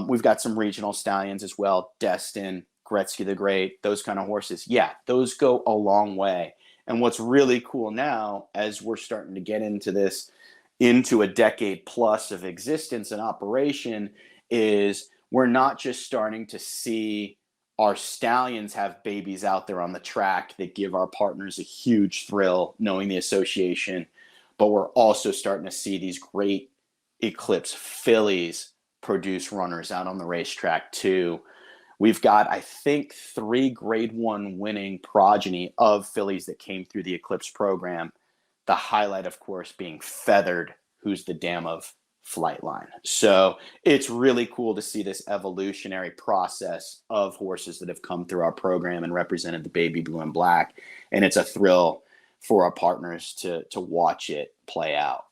We've got some regional stallions as well. Destin, Gretzky the Great, those kind of horses. Yeah, those go a long way. And what's really cool now, as we're starting to get into this, into a decade plus of existence and operation, is we're not just starting to see our stallions have babies out there on the track that give our partners a huge thrill knowing the association, but we're also starting to see these great Eclipse fillies produce runners out on the racetrack too. We've got, I think, 3 Grade 1 winning progeny of fillies that came through the Eclipse program. The highlight, of course, being Feathered, who's the dam of Flightline. So it's really cool to see this evolutionary process of horses that have come through our program and represented the baby blue and black. And it's a thrill for our partners to watch it play out.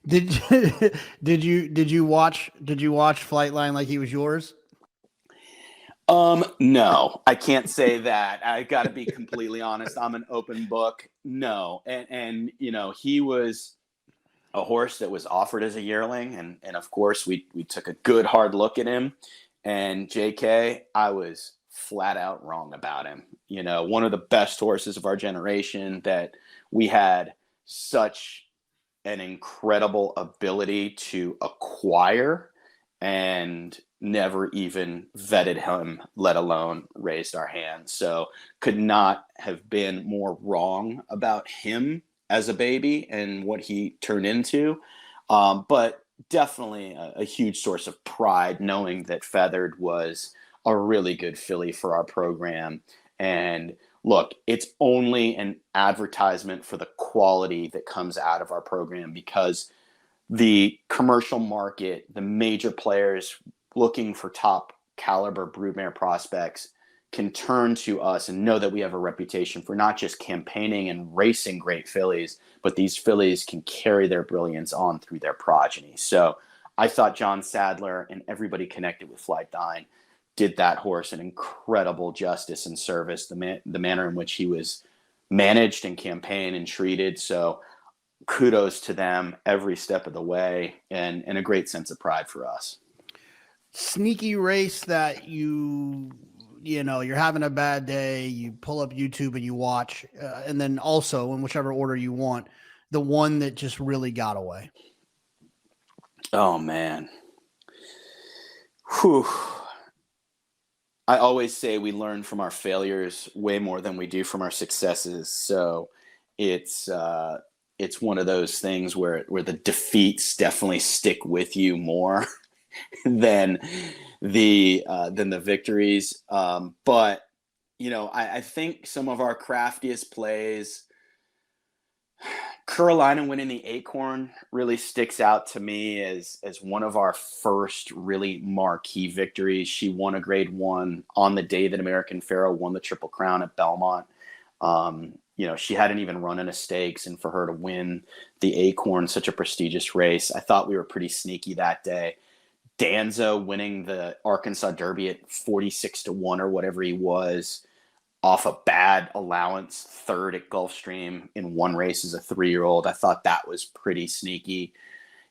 Did you watch Flightline like he was yours? No, I can't say that. I got to be completely honest. I'm an open book. No. And, you know, he was a horse that was offered as a yearling. And of course we took a good hard look at him, and JK, I was flat out wrong about him. You know, one of the best horses of our generation that we had such an incredible ability to acquire and never even vetted him, let alone raised our hands. So could not have been more wrong about him as a baby and what he turned into. But definitely a huge source of pride knowing that Feathered was a really good filly for our program. And look, it's only an advertisement for the quality that comes out of our program, because the commercial market, the major players looking for top caliber broodmare prospects, can turn to us and know that we have a reputation for not just campaigning and racing great fillies, but these fillies can carry their brilliance on through their progeny. So I thought John Sadler and everybody connected with Flightline did that horse an incredible justice and service, the manner in which he was managed and campaigned and treated. So kudos to them every step of the way, and a great sense of pride for us. Sneaky race that you know, you're having a bad day, you pull up YouTube and you watch, and then also in whichever order you want, the one that just really got away. Oh man. Whew. I always say we learn from our failures way more than we do from our successes. So it's one of those things where the defeats definitely stick with you more than the victories. But you know, I think some of our craftiest plays, Carolina winning the Acorn really sticks out to me as one of our first really marquee victories. She won a Grade 1 on the day that American Pharoah won the Triple Crown at Belmont. You know, she hadn't even run in a stakes, and for her to win the Acorn, such a prestigious race, I thought we were pretty sneaky that day. Danza winning the Arkansas Derby at 46-1 or whatever he was, off a bad allowance, third at Gulfstream in one race as a 3-year-old. I thought that was pretty sneaky.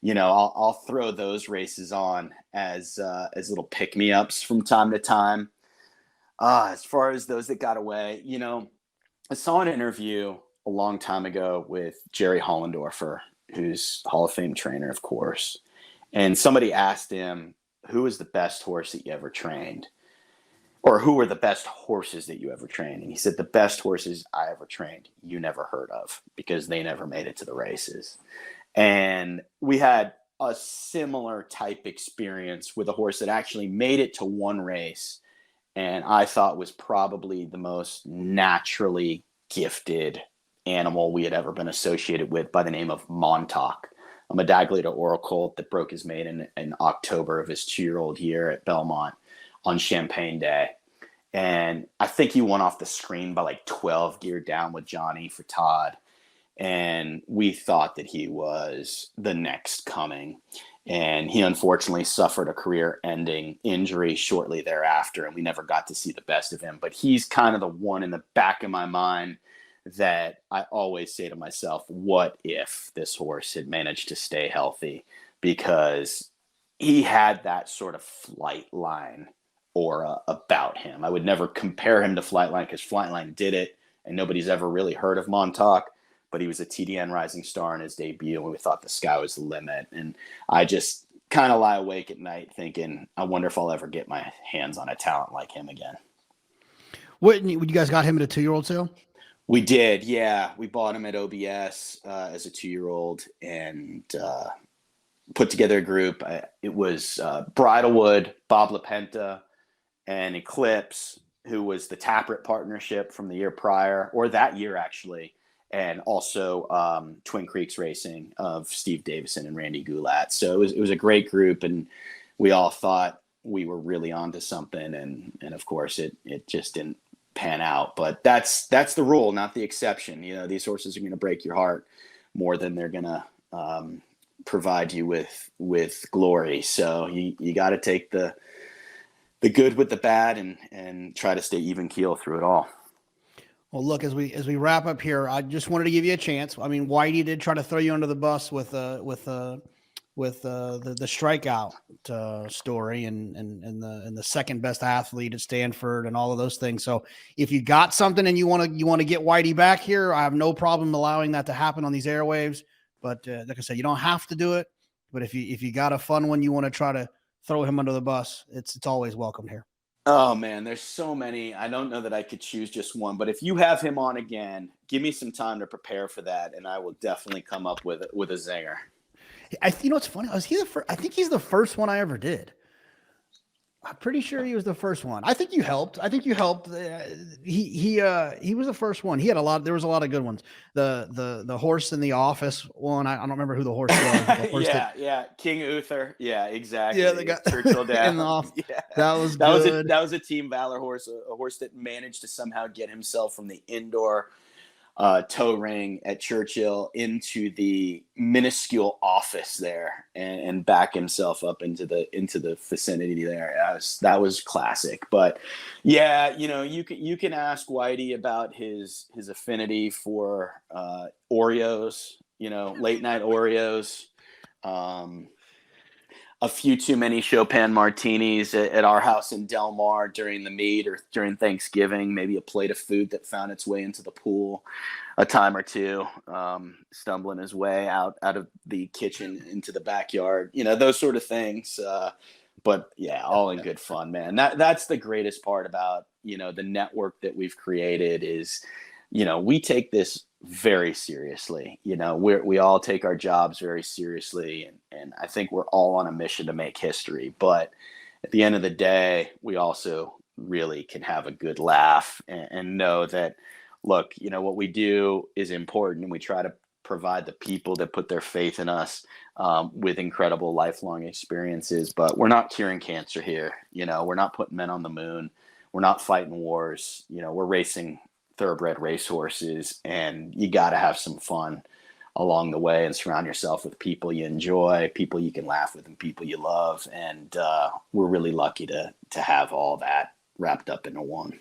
You know, I'll throw those races on as little pick-me-ups from time to time. As far as those that got away, you know, I saw an interview a long time ago with Jerry Hollendorfer, who's Hall of Fame trainer, of course. And somebody asked him, who was the best horse that you ever trained? or who were the best horses that you ever trained? And he said, the best horses I ever trained, you never heard of because they never made it to the races. And we had a similar type experience with a horse that actually made it to one race. And I thought was probably the most naturally gifted animal we had ever been associated with, by the name of Montauk, a medaglia to Oral colt that broke his mate in October of his 2-year-old year at Belmont on Champagne Day. And I think he won off the screen by like 12 geared down with Johnny for Todd. And we thought that he was the next coming. And he unfortunately suffered a career-ending injury shortly thereafter, and we never got to see the best of him. But he's kind of the one in the back of my mind that I always say to myself, what if this horse had managed to stay healthy? Because he had that sort of Flightline aura about him. I would never compare him to Flightline because Flightline did it, and nobody's ever really heard of Montauk. But he was a TDN Rising Star in his debut, and we thought the sky was the limit. And I just kind of lie awake at night thinking, I wonder if I'll ever get my hands on a talent like him again. What, you guys got him at a 2-year-old sale? We did, yeah. We bought him at OBS as a 2-year-old and put together a group. It was Bridalwood, Bob LaPenta, and Eclipse, who was the Tappert partnership from the year prior, or that year actually. And also Twin Creeks Racing of Steve Davison and Randy Goulat. So it was a great group, and we all thought we were really onto something. And of course, it just didn't pan out. But that's the rule, not the exception. You know, these horses are going to break your heart more than they're going to provide you with glory. So you got to take the good with the bad and try to stay even keel through it all. Well, look, as we wrap up here, I just wanted to give you a chance. I mean, Whitey did try to throw you under the bus with the strikeout story and the second best athlete at Stanford and all of those things. So if you got something and you want to get Whitey back here, I have no problem allowing that to happen on these airwaves. But like I said, you don't have to do it. But if you got a fun one, you want to try to throw him under the bus, it's always welcome here. Oh man, there's so many. I don't know that I could choose just one, but if you have him on again, give me some time to prepare for that, and I will definitely come up with a zinger. You know what's funny? I think he's the first one I ever did. I'm pretty sure he was the first one. I think you helped. He was the first one. He had there was a lot of good ones. The horse in the office one. I don't remember who the horse was. Yeah. King Uther. Yeah, exactly. Yeah, they got Churchill Dad. in the office. Yeah. That was good. That was a Team Valor horse, a horse that managed to somehow get himself from the indoor tow ring at Churchill into the minuscule office there and back himself up into the vicinity there. That was classic. But yeah, you know, you can ask Whitey about his affinity for Oreos, you know, late night Oreos, a few too many Chopin martinis at our house in Del Mar during the meet or during Thanksgiving, maybe a plate of food that found its way into the pool a time or two, stumbling his way out of the kitchen into the backyard, you know, those sort of things. But yeah, all in good fun, man. That's the greatest part about, you know, the network that we've created is, you know, we take this very seriously. You know, we all take our jobs very seriously, and I think we're all on a mission to make history. But at the end of the day, we also really can have a good laugh and know that, look, you know, what we do is important, and we try to provide the people that put their faith in us with incredible lifelong experiences. But we're not curing cancer here. You know, we're not putting men on the moon. We're not fighting wars. You know, we're racing thoroughbred racehorses, and you got to have some fun along the way and surround yourself with people you enjoy, people you can laugh with, and people you love. And we're really lucky to have all that wrapped up into one.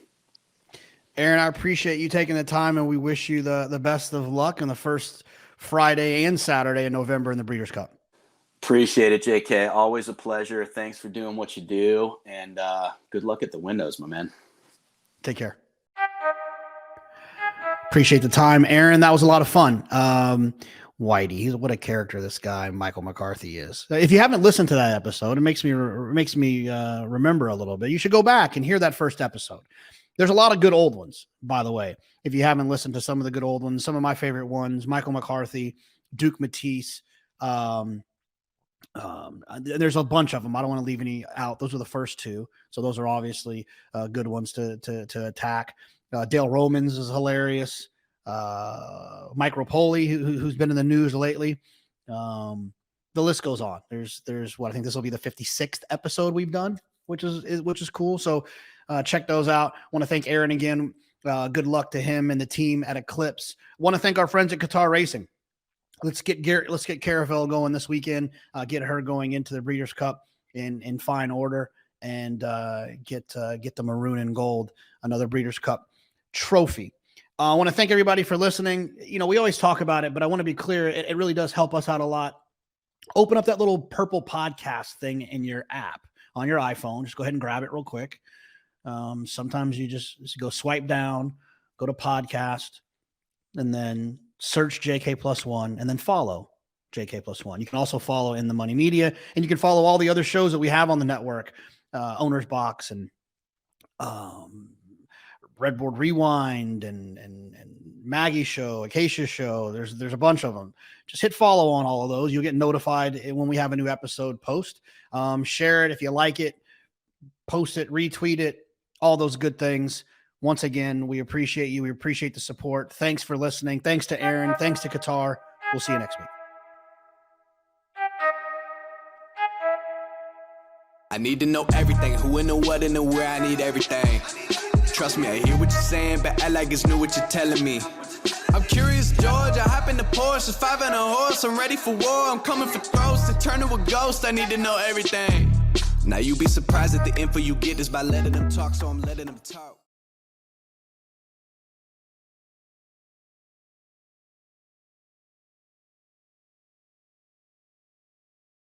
Aaron, I appreciate you taking the time, and we wish you the best of luck on the first Friday and Saturday in November in the Breeders' Cup. Appreciate it, JK. Always a pleasure. Thanks for doing what you do, and good luck at the windows, my man. Take care. Appreciate the time, Aaron. That was a lot of fun. Whitey. He's what a character this guy, Michael McCarthy, is. If you haven't listened to that episode, it makes me remember a little bit. You should go back and hear that first episode. There's a lot of good old ones, by the way. If you haven't listened to some of the good old ones, some of my favorite ones, Michael McCarthy, Duke Matisse. There's a bunch of them. I don't want to leave any out. Those are the first two. So those are obviously good ones to attack. Dale Romans is hilarious. Mike Rapoli, who's been in the news lately. The list goes on. There's what I think this will be the 56th episode we've done, which is cool. So check those out. Want to thank Aron again. Good luck to him and the team at Eclipse. Want to thank our friends at Qatar Racing. Let's get Caravel going this weekend. Get her going into the Breeders' Cup in fine order, and get the maroon and gold, another Breeders' Cup trophy. I want to thank everybody for listening. We always talk about it, but I want to be clear. It really does help us out a lot. Open up that little purple podcast thing in your app on your iPhone. Just go ahead and grab it real quick. Sometimes you just go swipe down, go to podcast, and then search JK+1 and then follow JK+1. You can also follow In the Money Media, and you can follow all the other shows that we have on the network, Owner's Box and Redboard Rewind and Maggie Show, Acacia Show. There's a bunch of them. Just hit follow on all of those. You'll get notified when we have a new episode post. Share it if you like it, post it, retweet it, all those good things. Once again, we appreciate you. We appreciate the support. Thanks for listening. Thanks to Aron. Thanks to Qatar. We'll see you next week. I need to know everything. Who and the what and the where. I need everything. Trust me, I hear what you're saying, but act like it's new what you're telling me. I'm curious, George. I hop in the Porsche, 5 and a horse. I'm ready for war. I'm coming for throats to turn to a ghost. I need to know everything. Now you be surprised at the info you get is by letting them talk, so I'm letting them talk.